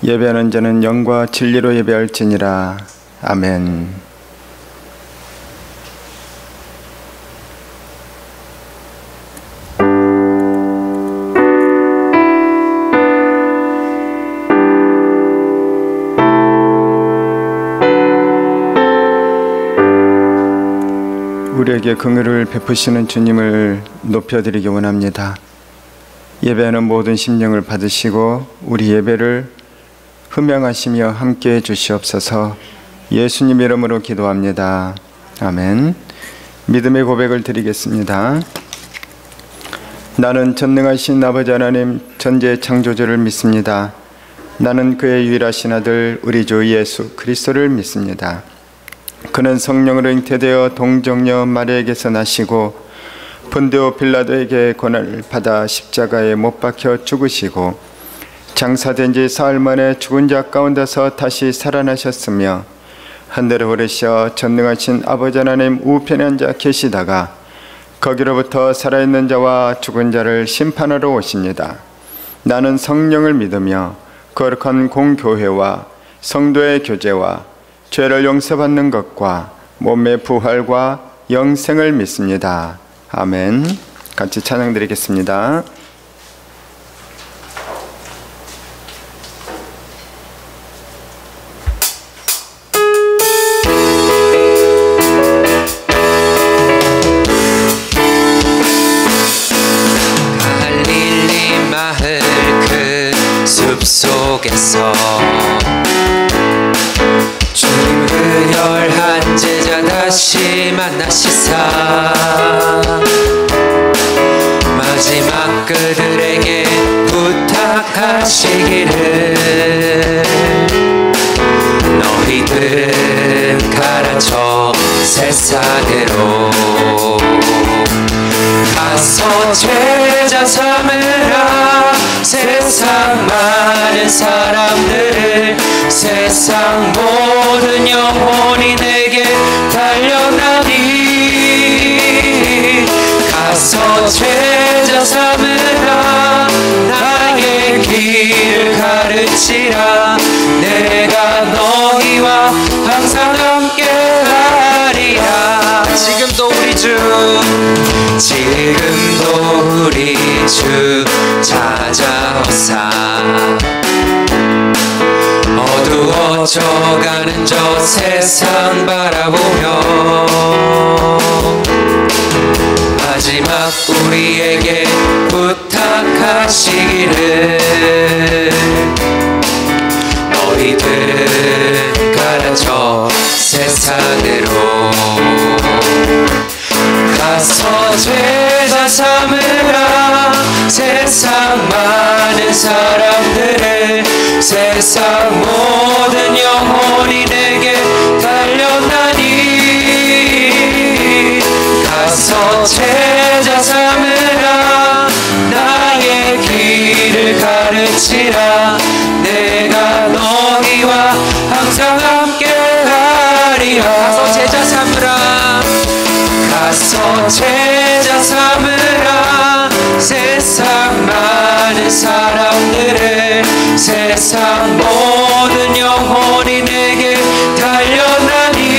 예배하는 자는 영과 진리로 예배할지니라. 아멘. 우리에게 긍휼을 베푸시는 주님을 높여드리기 원합니다. 예배하는 모든 심령을 받으시고 우리 예배를 흠양하시며 함께해 주시옵소서. 예수님 이름으로 기도합니다. 아멘. 믿음의 고백을 드리겠습니다. 나는 전능하신 아버지 하나님 전지의 창조주를 믿습니다. 나는 그의 유일하신 아들 우리 주 예수 그리스도를 믿습니다. 그는 성령으로 잉태되어 동정녀 마리아에게서 나시고 본디오 빌라도에게 고난을 받아 십자가에 못 박혀 죽으시고 장사된 지 사흘 만에 죽은 자 가운데서 다시 살아나셨으며 하늘에 오르셔 전능하신 아버지 하나님 우편에 앉아 계시다가 거기로부터 살아있는 자와 죽은 자를 심판하러 오십니다. 나는 성령을 믿으며 거룩한 공교회와 성도의 교제와 죄를 용서받는 것과 몸의 부활과 영생을 믿습니다. 아멘. 같이 찬양 드리겠습니다. 갈릴리 마을 그 숲속에서 주님 그 열한 제자 다시 만나시사 마지막 그들에게 부탁하시기를 너희들은 가라앉혀 세상으로 가서 제자 삼으라. 세상 많은 사람들을 세상 모든 영혼이 내게 달려나니 가서 제자 삼으라. 나의 길을 가르치라. 내가 너희와 항상 함께하리라. 지금도 우리 주 찾아오사 어두워져가는 저 세상 바라보며 마지막 우리에게 부탁하시기를 너희들은 가라앉혀 세상으로 가서 제자 삼으라. 세상 많은 사람들을 세상 모든 영혼이 내게 달려나니 가서 제자 삼으라. 나의 길을 가르치라. 내가 너희와 항상 함께하리라. 가서 제자 삼으라. 가서 제자 삼으라. 세상 많은 사람들을 세상 모든 영혼이 내게 달려나니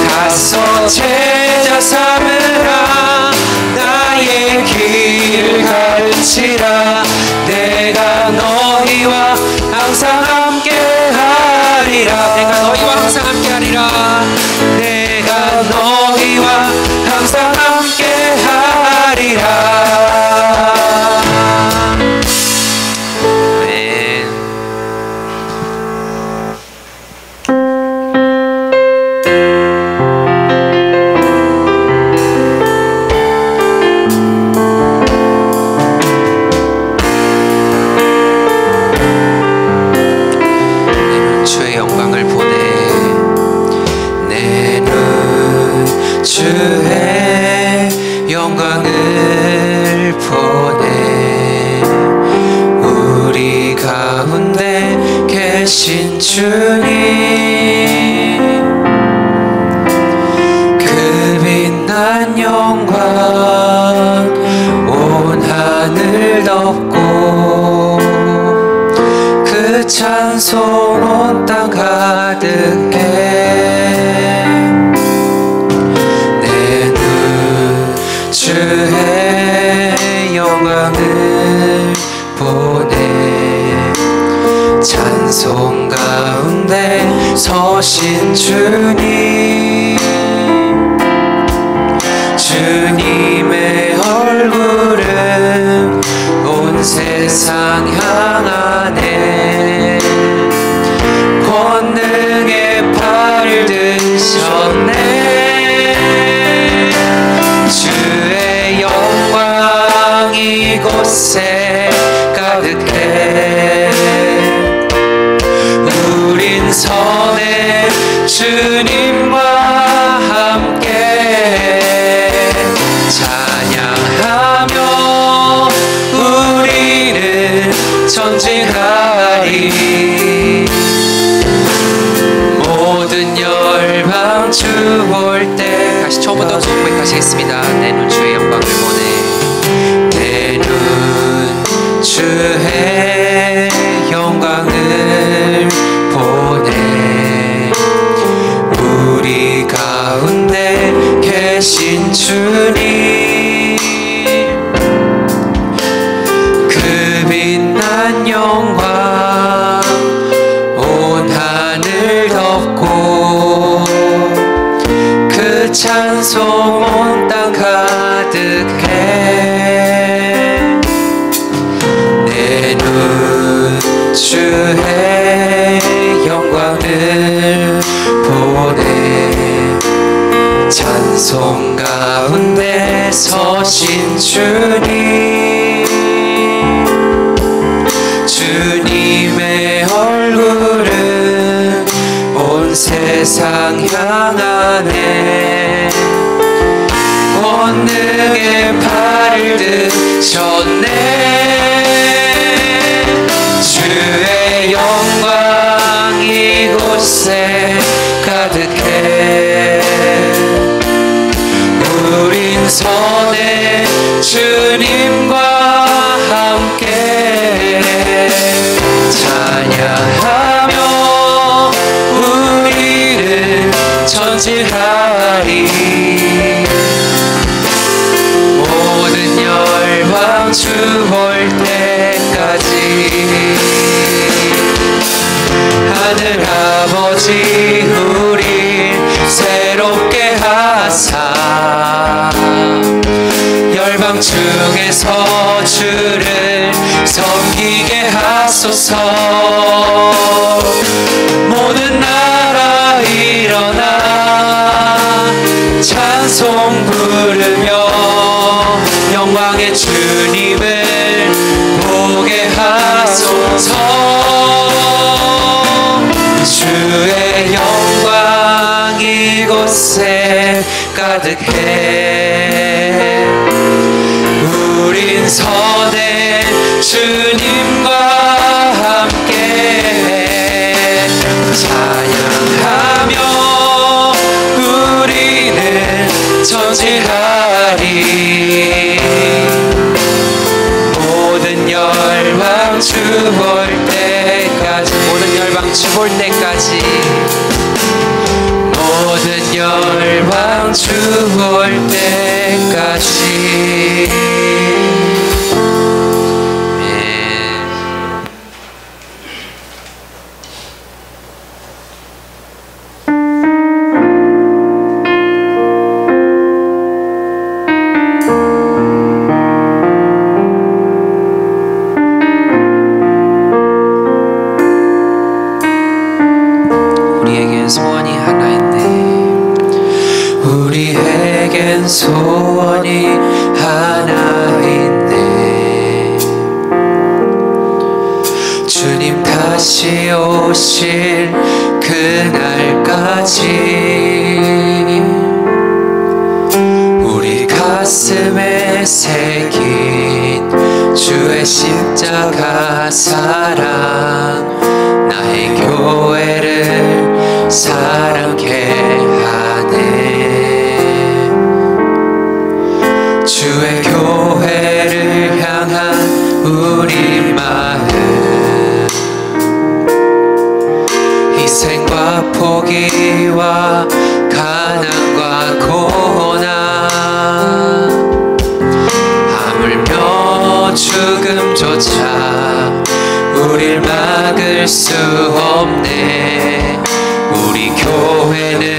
가서 제자 삼으라. 나의 길을 가르치라. 내가 너희와 항상 함께하리라. 내가 너희와 항상 함께하리라. 내가 너희와 항상 함께하리라. 주의 영광을 보내 내 눈 주의 영광을 보내 우리 가운데 계신 주님 그 빛난 영광 온 하늘 덮고 그 찬송 온 땅 가득해. 내 눈 주의 영광을 보네. 찬송 가운데 서신 주님, 주님의 얼굴은 온 세상 향하네. 권능의 팔을 드셨네. 주의 영광 이곳에 가득해. 우린 선해 주님과 함께 찬양하며 우리는 전진하리. 모든 열방 주 볼 때, 다시 처음부터 고백하시겠습니다. 내 눈 주의 영광을 보네. 내 눈 주의 영광을 보네. 우리 가운데 계신 주님, 그 빛난 영광 온 하늘 덮고, 그 찬송 온 땅 가득해. 내 눈 주의 영광을 보네. 찬송 가운데 서신 주님, 주님의 얼굴은 온 세상 향하네. 권능의 팔을 드셨네. 주의 영광 이곳에 가득해. 우린 선해 주님과 함께 찬양하며 우리는 전진하리. 모든 열방 주 볼 때까지 하늘 아버지 우리 새롭게 하사, 열방 중에서 주를 섬기게 하소서. 모든 나라 일어나 찬송 부르며 영광의 주님을 보게 하소서. 주의 영광 이곳에 가득해. 우린 선해 주님과 함께 찬양하며 우리는 전진하리. 모든 열방 주 볼 때까지, 모든 열방 주 볼 때까지, 모든 열방 주 볼 때까지. 소원이 하나 있네. 우리에겐 소원이 하나 있네. 주님 다시 오실 그날까지 우리 가슴에 새긴 주의 십자가 사랑, 나의 교회를 사랑케 하네. 주의 교회를 향한 우리 마음 죽음조차 우릴 막을 수 없네. 우리 교회는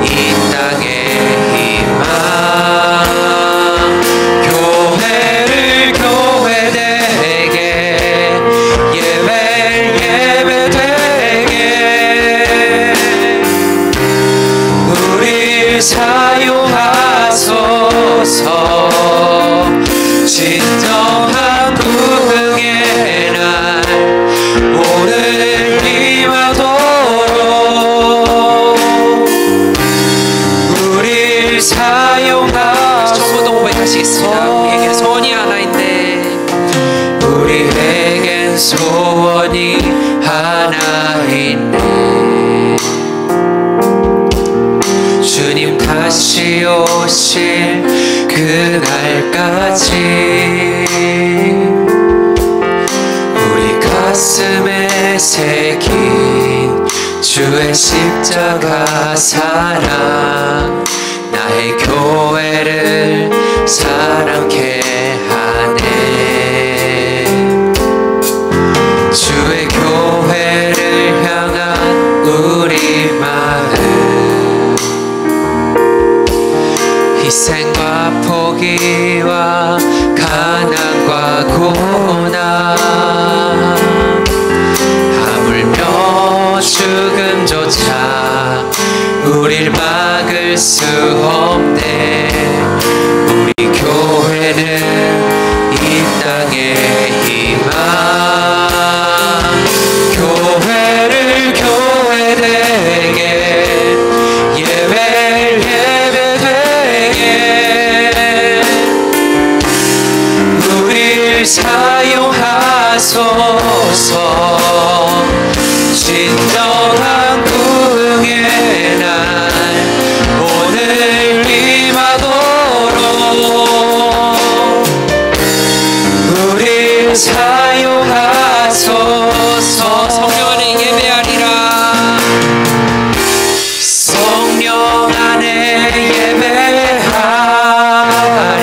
이 땅의 희망, 교회를 교회되게, 예배를 예배되게, 우릴 사용하소서. 진정한 부흥의 날 오늘 임하도록 우릴 사용하소서. 전부도 고백하시겠습니다. 우리에겐 소원이 하나 있네. 우리에겐 소원이 하나 있네. 주님 다시 오실 그날까지 우리 가슴에 새긴 주의 십자가 사랑 나의 교회를 사랑케 하네. 주의 교회를 향한 우리 마음, 희생과 포기와 가난과 고난, 하물며 죽음조차 우릴 막을 수 없네. 우리 교회는 이 땅의 희망, 교회를 교회되게, 예배를 예배되게, 우릴 사용하소서. 진정한 부흥의 날 오늘 임하도록 우릴 사용하소서. 성령 안에 예배하리라. 성령 안에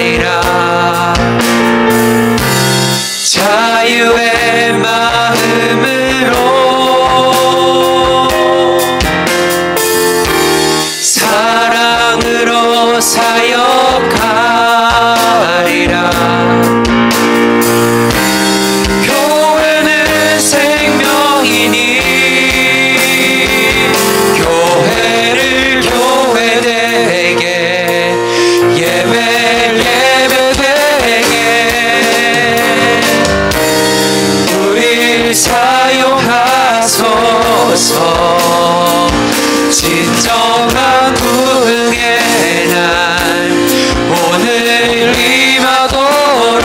예배하리라. 자유의 마음으로 사랑으로 사역하리라. 교회는 생명이니 교회를 교회되게, 예배를 예배되게, 우릴 사용하소서. 진정한 부흥의 날 오늘 임하도록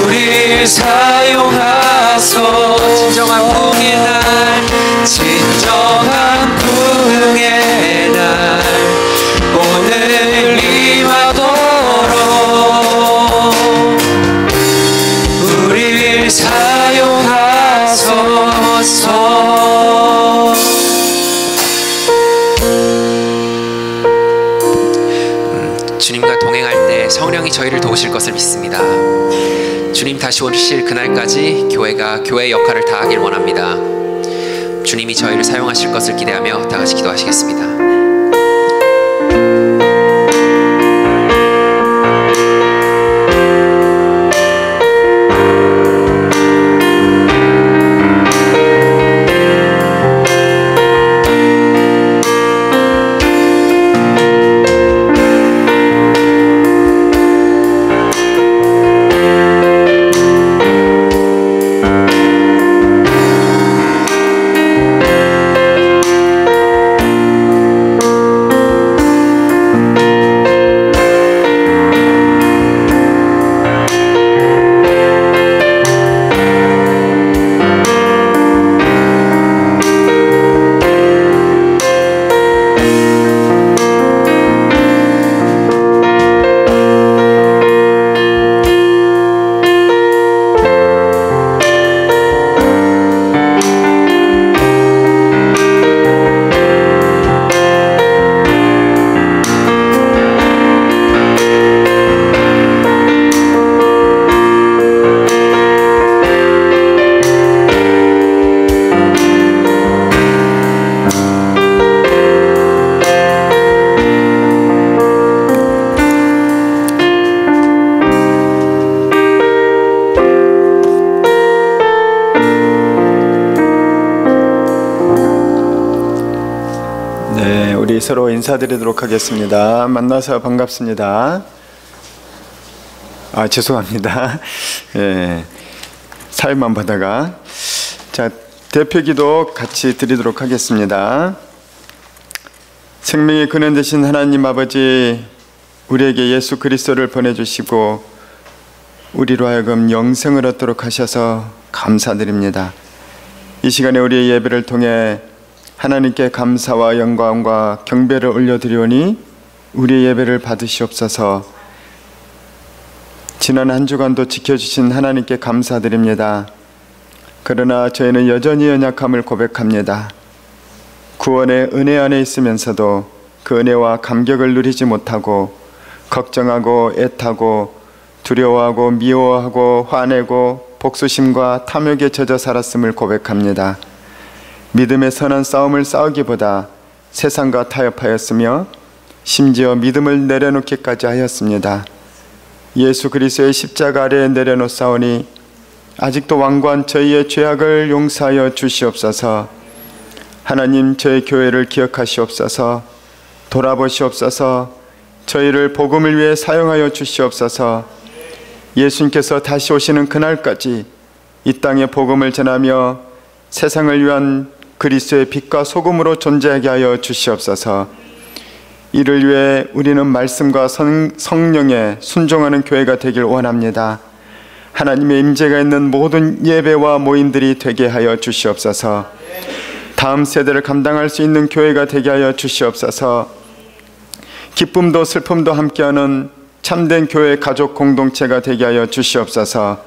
우릴 사용하소서. 진정한 부흥의 날, 진정한 부흥의 날 오늘 임하도록 우릴 사용하소서. 주님과 동행할 때 성령이 저희를 도우실 것을 믿습니다. 주님 다시 오실 그날까지 교회가 교회의 역할을 다하길 원합니다. 주님이 저희를 사용하실 것을 기대하며 다 같이 기도하시겠습니다. 우리 서로 인사드리도록 하겠습니다. 만나서 반갑습니다. 죄송합니다. 예, 사회만 보다가. 자, 대표기도 같이 드리도록 하겠습니다. 생명의 근원 되신 하나님 아버지, 우리에게 예수 그리스도를 보내주시고 우리로 하여금 영생을 얻도록 하셔서 감사드립니다. 이 시간에 우리의 예배를 통해 하나님께 감사와 영광과 경배를 올려드리오니 우리의 예배를 받으시옵소서. 지난 한 주간도 지켜주신 하나님께 감사드립니다. 그러나 저희는 여전히 연약함을 고백합니다. 구원의 은혜 안에 있으면서도 그 은혜와 감격을 누리지 못하고 걱정하고 애타고 두려워하고 미워하고 화내고 복수심과 탐욕에 젖어 살았음을 고백합니다. 믿음의 선한 싸움을 싸우기보다 세상과 타협하였으며 심지어 믿음을 내려놓기까지 하였습니다. 예수 그리스도의 십자가 아래에 내려놓사오니 아직도 완고한 저희의 죄악을 용서하여 주시옵소서. 하나님, 저희 교회를 기억하시옵소서. 돌아보시옵소서. 저희를 복음을 위해 사용하여 주시옵소서. 예수님께서 다시 오시는 그날까지 이 땅에 복음을 전하며 세상을 위한 그리스도의 빛과 소금으로 존재하게 하여 주시옵소서. 이를 위해 우리는 말씀과 성령에 순종하는 교회가 되길 원합니다. 하나님의 임재가 있는 모든 예배와 모임들이 되게 하여 주시옵소서. 다음 세대를 감당할 수 있는 교회가 되게 하여 주시옵소서. 기쁨도 슬픔도 함께하는 참된 교회 가족 공동체가 되게 하여 주시옵소서.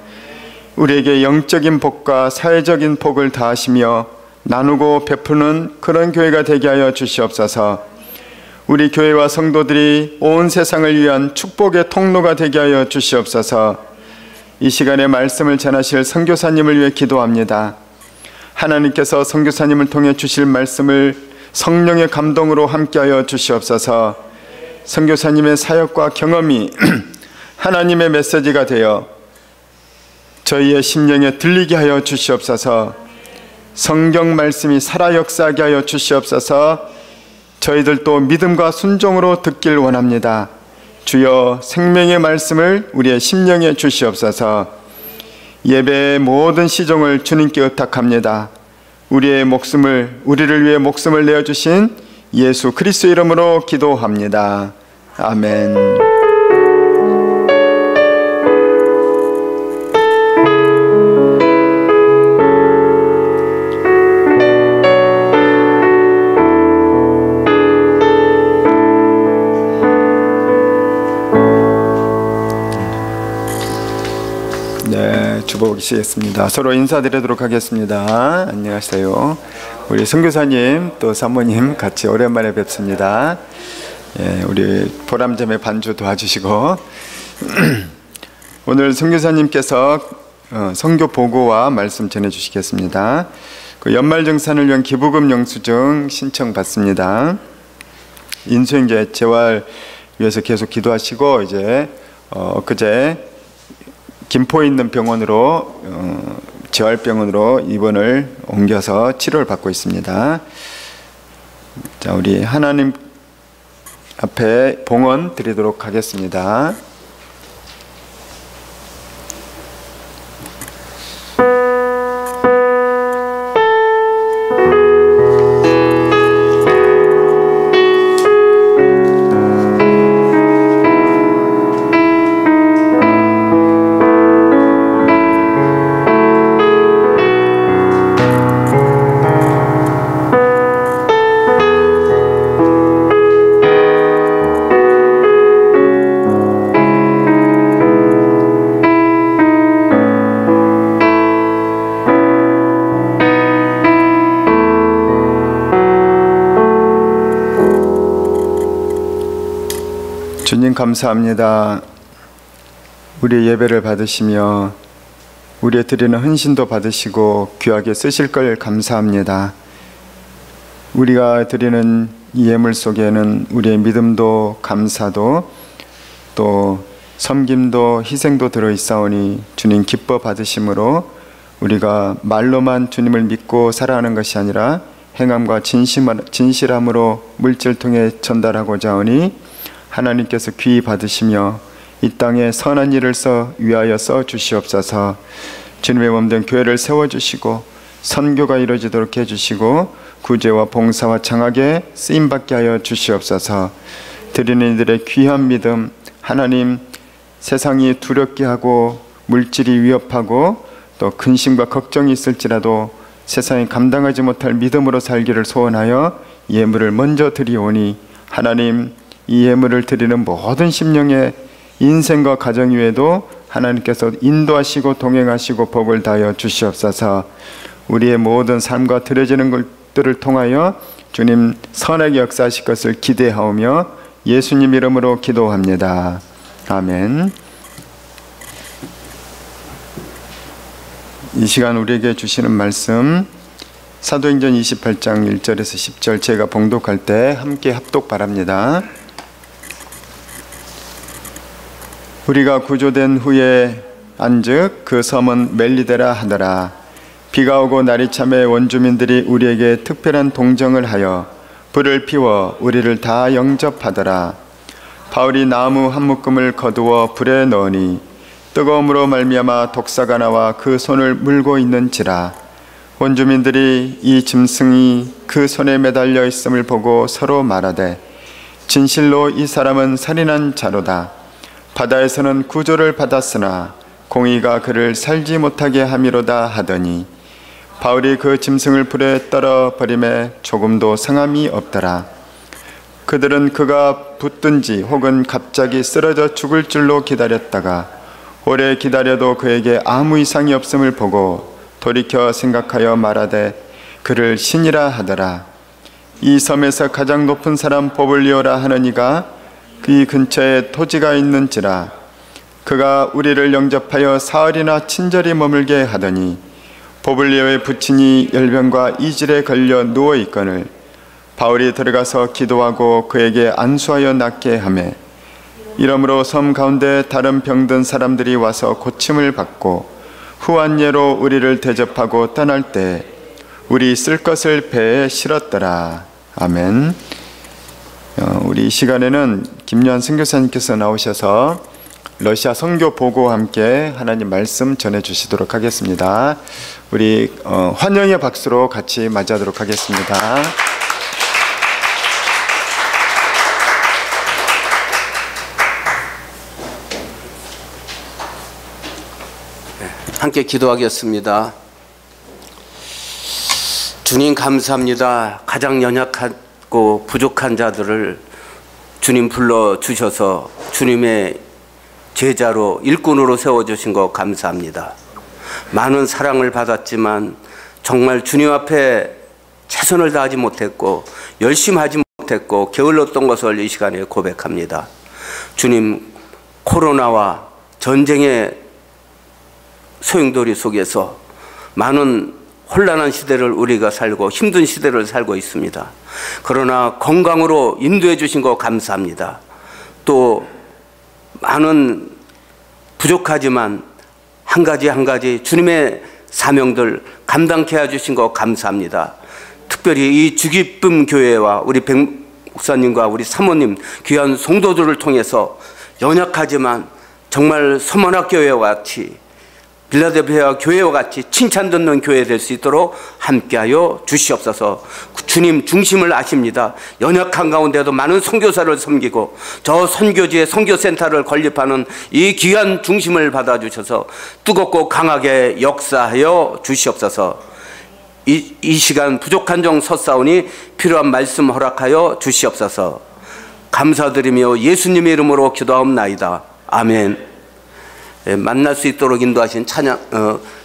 우리에게 영적인 복과 사회적인 복을 다하시며 나누고 베푸는 그런 교회가 되게 하여 주시옵소서. 우리 교회와 성도들이 온 세상을 위한 축복의 통로가 되게 하여 주시옵소서. 이 시간에 말씀을 전하실 선교사님을 위해 기도합니다. 하나님께서 선교사님을 통해 주실 말씀을 성령의 감동으로 함께하여 주시옵소서. 선교사님의 사역과 경험이 하나님의 메시지가 되어 저희의 심령에 들리게 하여 주시옵소서. 성경 말씀이 살아 역사하게 하여 주시옵소서. 저희들도 믿음과 순종으로 듣길 원합니다. 주여, 생명의 말씀을 우리의 심령에 주시옵소서. 예배의 모든 시종을 주님께 의탁합니다. 우리를 위해 목숨을 내어주신 예수 그리스도 이름으로 기도합니다. 아멘. 주보시겠습니다. 서로 인사드리도록 하겠습니다. 안녕하세요. 우리 선교사님 또 사모님 같이 오랜만에 뵙습니다. 예, 우리 보람점의 반주 도와주시고 오늘 선교사님께서 선교 보고와 말씀 전해주시겠습니다. 그 연말정산을 위한 기부금 영수증 신청받습니다. 인수인계 재활 위해서 계속 기도하시고 이제 엊그제 김포에 있는 병원으로 재활병원으로 입원을 옮겨서 치료를 받고 있습니다. 자, 우리 하나님 앞에 봉헌 드리도록 하겠습니다. 주님 감사합니다. 우리의 예배를 받으시며 우리의 드리는 헌신도 받으시고 귀하게 쓰실 걸 감사합니다. 우리가 드리는 이 예물 속에는 우리의 믿음도 감사도 또 섬김도 희생도 들어있사오니 주님 기뻐 받으심으로 우리가 말로만 주님을 믿고 살아가는 것이 아니라 행함과 진실함으로 물질 통해 전달하고자 하오니 하나님께서 귀히 받으시며 이 땅에 선한 일을 위하여 써 주시옵소서. 주님의 몸된 교회를 세워주시고 선교가 이루어지도록 해주시고 구제와 봉사와 장학에 쓰임받게 하여 주시옵소서. 드리는 이들의 귀한 믿음, 하나님, 세상이 두렵게 하고 물질이 위협하고 또 근심과 걱정이 있을지라도 세상이 감당하지 못할 믿음으로 살기를 소원하여 예물을 먼저 드리오니 하나님, 이 예물을 드리는 모든 심령의 인생과 가정 위에도 하나님께서 인도하시고 동행하시고 복을 다하여 주시옵소서. 우리의 모든 삶과 드려지는 것들을 통하여 주님 선하게 역사하실 것을 기대하오며 예수님 이름으로 기도합니다. 아멘. 이 시간 우리에게 주시는 말씀 사도행전 28장 1절에서 10절 제가 봉독할 때 함께 합독 바랍니다. 우리가 구조된 후에 안즉 그 섬은 멜리데라 하더라. 비가 오고 날이 참에 원주민들이 우리에게 특별한 동정을 하여 불을 피워 우리를 다 영접하더라. 바울이 나무 한 묶음을 거두어 불에 넣으니 뜨거움으로 말미암아 독사가 나와 그 손을 물고 있는지라. 원주민들이 이 짐승이 그 손에 매달려 있음을 보고 서로 말하되 진실로 이 사람은 살인한 자로다. 바다에서는 구조를 받았으나 공의가 그를 살지 못하게 함이로다 하더니 바울이 그 짐승을 불에 떨어 버림에 조금도 상함이 없더라. 그들은 그가 붙든지 혹은 갑자기 쓰러져 죽을 줄로 기다렸다가 오래 기다려도 그에게 아무 이상이 없음을 보고 돌이켜 생각하여 말하되 그를 신이라 하더라. 이 섬에서 가장 높은 사람 보블리오라 하는 이가 그 근처에 토지가 있는지라. 그가 우리를 영접하여 사흘이나 친절히 머물게 하더니 보블리오의 부친이 열병과 이질에 걸려 누워 있거늘 바울이 들어가서 기도하고 그에게 안수하여 낫게 하매 이러므로 섬 가운데 다른 병든 사람들이 와서 고침을 받고 후한 예로 우리를 대접하고 떠날 때 우리 쓸 것을 배에 실었더라. 아멘. 우리 이 시간에는 김요한 선교사님께서 나오셔서 러시아 선교 보고와 함께 하나님 말씀 전해주시도록 하겠습니다. 우리 환영의 박수로 같이 맞이하도록 하겠습니다. 함께 기도하겠습니다. 주님 감사합니다. 가장 연약하고 부족한 자들을 주님 불러주셔서 주님의 제자로 일꾼으로 세워주신 것 감사합니다. 많은 사랑을 받았지만 정말 주님 앞에 최선을 다하지 못했고 열심히 하지 못했고 게을렀던 것을 이 시간에 고백합니다. 주님, 코로나와 전쟁의 소용돌이 속에서 많은 혼란한 시대를 우리가 살고 힘든 시대를 살고 있습니다. 그러나 건강으로 인도해 주신 거 감사합니다. 또 많은 부족하지만 한 가지 주님의 사명들 감당케 해주신 거 감사합니다. 특별히 이 주기쁨 교회와 우리 백 목사님과 우리 사모님 귀한 성도들을 통해서 연약하지만 정말 서머나 교회와 같이 빌라델피아 교회와 같이 칭찬 듣는 교회 될 수 있도록 함께하여 주시옵소서. 주님 중심을 아십니다. 연약한 가운데도 많은 선교사를 섬기고 저 선교지의 선교센터를 건립하는 이 귀한 중심을 받아주셔서 뜨겁고 강하게 역사하여 주시옵소서. 이 시간 부족한 정 섰사오니 필요한 말씀 허락하여 주시옵소서. 감사드리며 예수님의 이름으로 기도하옵나이다. 아멘. 만날 수 있도록 인도하신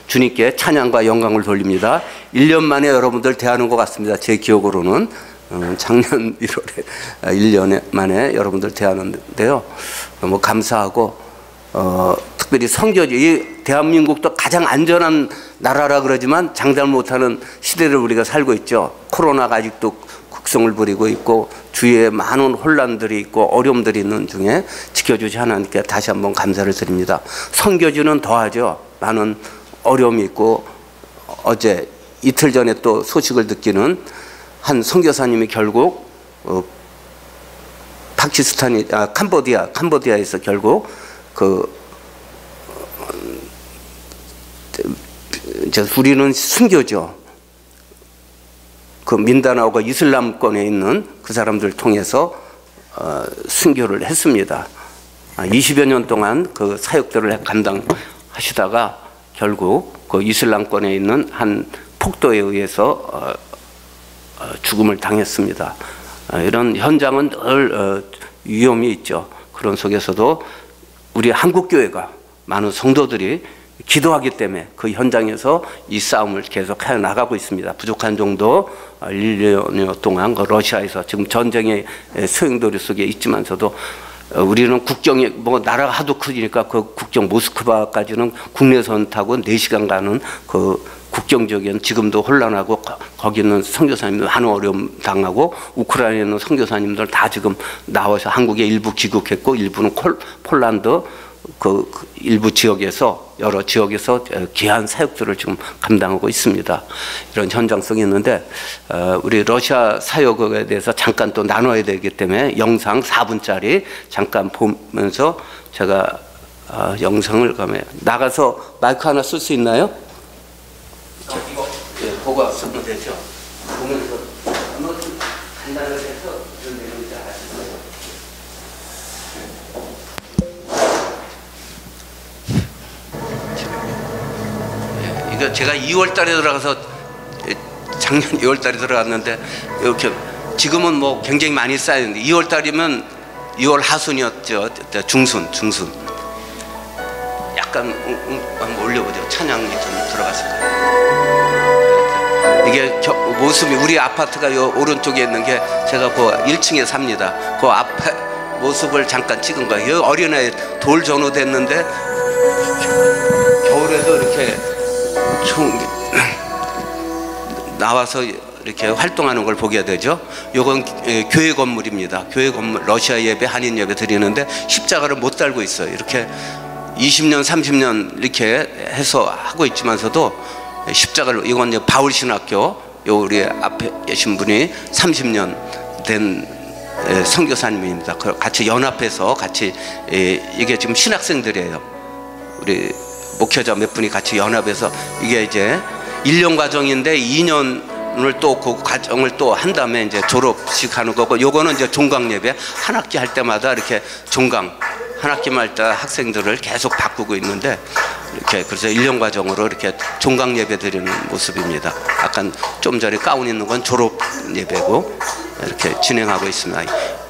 주님께 찬양과 영광을 돌립니다. 1년 만에 여러분들 대하는 것 같습니다. 제 기억으로는 작년 1월에 1년 만에 여러분들 대하는데요. 너무 감사하고 특별히 선교지, 이 대한민국도 가장 안전한 나라라 그러지만 장담 못하는 시대를 우리가 살고 있죠. 코로나가 아직도 극성을 부리고 있고 주위에 많은 혼란들이 있고 어려움들이 있는 중에 지켜주시 하나님께 다시 한번 감사를 드립니다. 선교지는 더하죠. 많은 어려움이 있고 어제 이틀 전에 또 소식을 듣기는 한 선교사님이 결국 캄보디아에서 결국 우리는 순교죠. 그 민다나오가 이슬람권에 있는 그 사람들 통해서 순교를 했습니다. 20여 년 동안 그 사역들을 감당하시다가 결국 그 이슬람권에 있는 한 폭도에 의해서 죽음을 당했습니다. 이런 현장은 늘 위험이 있죠. 그런 속에서도 우리 한국교회가 많은 성도들이 기도하기 때문에 그 현장에서 이 싸움을 계속 해 나가고 있습니다. 부족한 정도 1년여 동안 그 러시아에서 지금 전쟁의 소용돌이 속에 있지만서도 우리는 국경이 뭐 나라가 하도 크니까 그 국경 모스크바까지는 국내선 타고 4시간 가는 그 국경 지역에는 지금도 혼란하고 거기 있는 선교사님들 많은 어려움 당하고 우크라이나에 있는 선교사님들 다 지금 나와서 한국에 일부 귀국했고 일부는 폴란드 그 일부 지역에서 여러 지역에서 귀한 사역들을 지금 감당하고 있습니다. 이런 현장성이 있는데 우리 러시아 사역에 대해서 잠깐 또 나눠야 되기 때문에 영상 4분짜리 잠깐 보면서 제가 영상을 가면 나가서 마이크 하나 쓸 수 있나요? 이거 보고 쓰면 되죠. 보면서 한번 간단하게 해서 이런 내용인지 아시나요? 이거 제가 2월달에 들어가서 작년 2월달에 들어갔는데 이렇게 지금은 뭐 굉장히 많이 쌓였는데 2월달이면 2월 하순이었죠. 중순 약간 한번 올려보죠. 찬양이 좀 들어갔을 거예요. 이게 모습이 우리 아파트가 요 오른쪽에 있는 게 제가 그 1층에 삽니다. 그 앞에 모습을 잠깐 찍은 거예요. 어린애 돌 전후됐는데 겨울에도 이렇게 나와서 이렇게 활동하는 걸 보게 되죠. 이건 교회 건물입니다. 교회 건물 러시아 예배, 한인 예배 드리는데 십자가를 못 달고 있어요. 이렇게 20년, 30년 이렇게 해서 하고 있지만서도 십자가를 이건 이제 바울신학교 요 우리 앞에 계신 분이 30년 된 선교사님입니다. 같이 연합해서 같이 이게 지금 신학생들이에요. 우리 목회자 몇 분이 같이 연합해서 이게 이제 1년 과정인데 2년을 또 그 과정을 또 한 다음에 이제 졸업식 하는 거고 요거는 이제 종강 예배 한 학기 할 때마다 이렇게 종강 한 학기만 할 때 학생들을 계속 바꾸고 있는데 이렇게 그래서 1년 과정으로 이렇게 종강 예배 드리는 모습입니다. 약간 좀 전에 가운 있는 건 졸업 예배고 이렇게 진행하고 있습니다.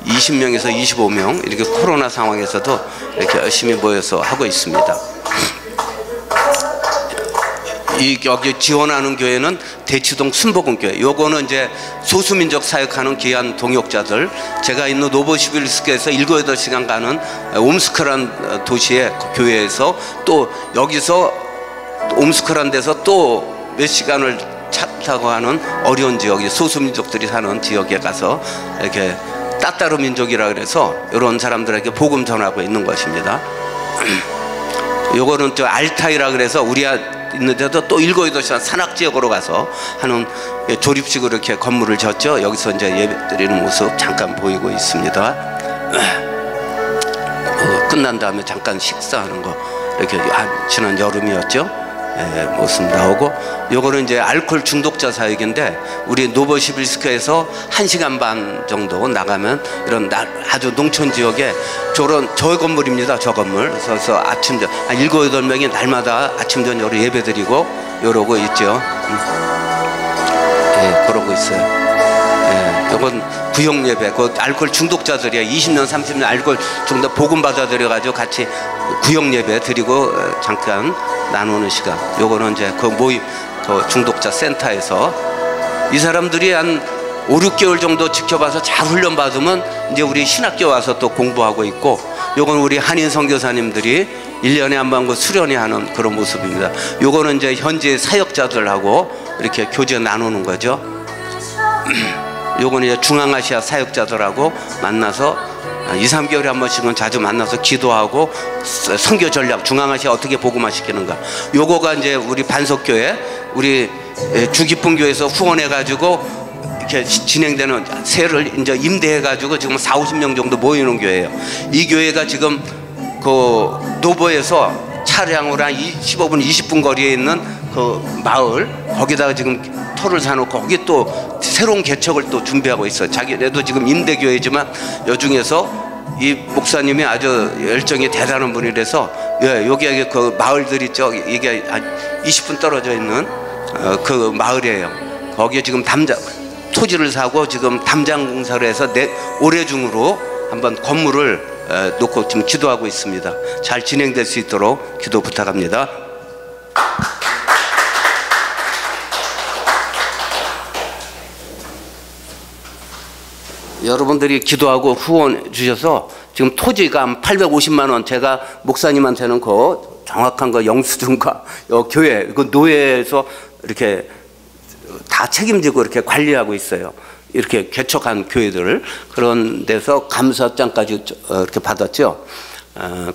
20명에서 25명 이렇게 코로나 상황에서도 이렇게 열심히 모여서 하고 있습니다. 여기 지원하는 교회는 대치동 순복음교회. 요거는 이제 소수민족 사역하는 귀한 동역자들. 제가 있는 노보시빌스크에서 7-8시간 가는 옴스크란 도시의 교회에서 또 여기서 옴스크란 데서 또 몇 시간을 차 타고 하는 어려운 지역이 소수민족들이 사는 지역에 가서 이렇게 따따르 민족이라 그래서 이런 사람들에게 복음 전하고 있는 것입니다. 요거는 또 알타이라 그래서 우리 있는데도 또 7-8시간 산악지역으로 가서 하는 조립식으로 이렇게 건물을 졌죠. 여기서 이제 예배 드리는 모습 잠깐 보이고 있습니다. 끝난 다음에 잠깐 식사하는 거 이렇게 지난 여름이었죠. 모습 나오고 요거는 이제 알코올 중독자 사역인데 우리 노보시빌스크에서 1시간 반 정도 나가면 이런 아주 농촌 지역에 저 건물입니다. 저 건물. 그래서 아침 한 7-8명이 날마다 아침 저녁으로 예배 드리고 이러고 있죠. 그러고 있어요. 이건 구역 예배, 그 알코올 중독자들이야. 20년, 30년 알코올 중독 복음 받아들여가지고 같이 구역 예배 드리고 잠깐 나누는 시간. 요거는 이제 그 모임, 그 중독자 센터에서 이 사람들이 한 5-6개월 정도 지켜봐서 잘 훈련 받으면 이제 우리 신학교 와서 또 공부하고 있고, 요건 우리 한인 선교사님들이 1년에 한 번 그 수련회 하는 그런 모습입니다. 요거는 이제 현지 사역자들하고 이렇게 교제 나누는 거죠. 요거는 이제 중앙아시아 사역자들하고 만나서 2-3개월에 한 번씩은 자주 만나서 기도하고 선교 전략, 중앙아시아 어떻게 복음화 시키는가. 요거가 이제 우리 반석교회, 우리 주기쁨교회에서 후원해가지고 이렇게 진행되는 새를 이제 임대해가지고 지금 40~50명 정도 모이는 교회예요. 이 교회가 지금 그 노보에서 차량으로 한 15분, 20분 거리에 있는 그 마을, 거기다가 지금 터를 사놓고 거기 또 새로운 개척을 또 준비하고 있어요. 자기네도 지금 임대교회지만 여중에서 이 목사님이 아주 열정이 대단한 분이라서, 예, 여기 그 마을들 있죠. 이게 한 20분 떨어져 있는 그 마을이에요. 거기에 지금 토지를 사고 지금 담장 공사를 해서 올해 중으로 한번 건물을 놓고 지금 기도하고 있습니다. 잘 진행될 수 있도록 기도 부탁합니다. 여러분들이 기도하고 후원 주셔서 지금 토지가 한 850만 원, 제가 목사님한테는 그 정확한 거 영수증과 교회 그 노예에서 이렇게 다 책임지고 이렇게 관리하고 있어요. 이렇게 개척한 교회들을, 그런 데서 감사장까지 이렇게 받았죠.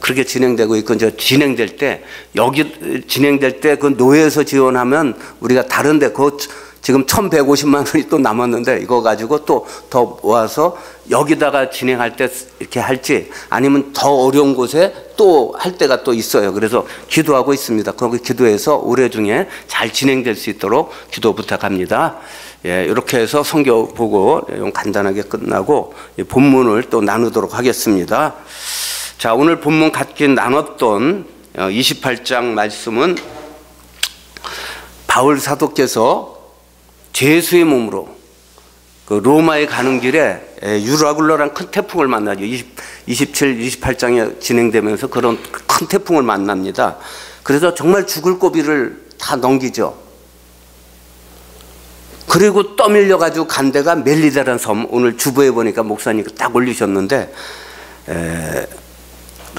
그렇게 진행되고 있고, 이제 진행될 때, 여기 진행될 때 그 노예에서 지원하면 우리가 다른데 그 지금 1,150만 원이 또 남았는데 이거 가지고 또 더 모아서 여기다가 진행할 때 이렇게 할지, 아니면 더 어려운 곳에 또 할 때가 또 있어요. 그래서 기도하고 있습니다. 거기 기도해서 올해 중에 잘 진행될 수 있도록 기도 부탁합니다. 예, 이렇게 해서 성경 보고 내용 간단하게 끝나고 본문을 또 나누도록 하겠습니다. 자, 오늘 본문 같이 나눴던 28장 말씀은 바울 사도께서 죄수의 몸으로 그 로마에 가는 길에 유라굴로란 큰 태풍을 만나죠. 27, 28장에 진행되면서 그런 큰 태풍을 만납니다. 그래서 정말 죽을 고비를 다 넘기죠. 그리고 떠밀려 가지고 간 데가 멜리다라는 섬, 오늘 주보에 보니까 목사님 딱 올리셨는데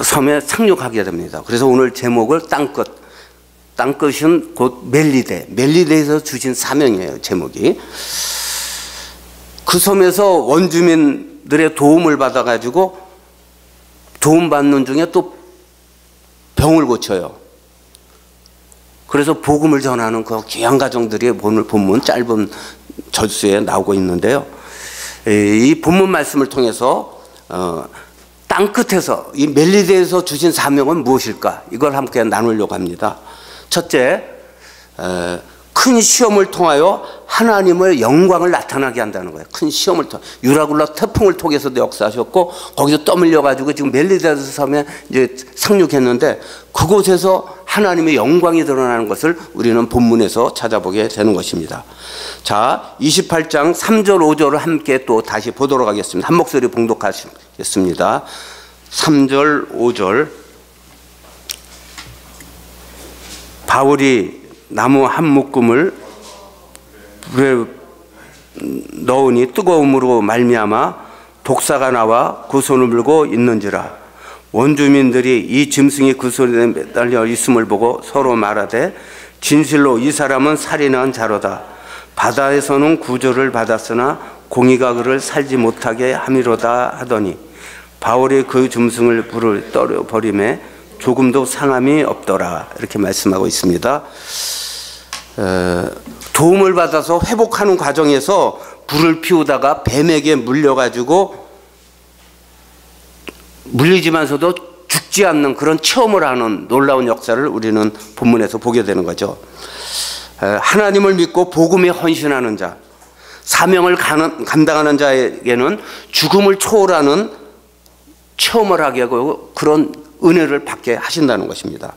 섬에 상륙하게 됩니다. 그래서 오늘 제목을 땅끝은 곧 멜리데에서 주신 사명이에요. 제목이. 그 섬에서 원주민들의 도움을 받아 가지고 도움받는 중에 또 병을 고쳐요. 그래서 복음을 전하는 그 귀한 가정들이 오늘 본문 짧은 절수에 나오고 있는데요. 이 본문 말씀을 통해서 땅끝에서 이 멜리데에서 주신 사명은 무엇일까? 이걸 함께 나누려고 합니다. 첫째, 큰 시험을 통하여 하나님의 영광을 나타나게 한다는 거예요. 큰 시험을 통해 유라굴라 태풍을 통해서도 역사하셨고, 거기서 떠밀려 가지고 지금 멜리데에서 섬에 이제 상륙했는데, 그곳에서 하나님의 영광이 드러나는 것을 우리는 본문에서 찾아보게 되는 것입니다. 자, 28장 3절 5절을 함께 또 다시 보도록 하겠습니다. 한 목소리 봉독하겠습니다. 3절 5절. 바울이 나무 한 묶음을 불에 넣으니 뜨거움으로 말미암아 독사가 나와 그 손을 물고 있는지라. 원주민들이 이 짐승이 그 손에 매달려 있음을 보고 서로 말하되 진실로 이 사람은 살인한 자로다. 바다에서는 구조를 받았으나 공의가 그를 살지 못하게 함이로다 하더니 바울이 그 짐승을 불을 떨어 버림에 조금도 상함이 없더라. 이렇게 말씀하고 있습니다. 도움을 받아서 회복하는 과정에서 불을 피우다가 뱀에게 물려가지고 물리지만서도 죽지 않는 그런 체험을 하는 놀라운 역사를 우리는 본문에서 보게 되는 거죠. 하나님을 믿고 복음에 헌신하는 자, 사명을 감당하는 자에게는 죽음을 초월하는 체험을 하게 하고 그런 은혜를 받게 하신다는 것입니다.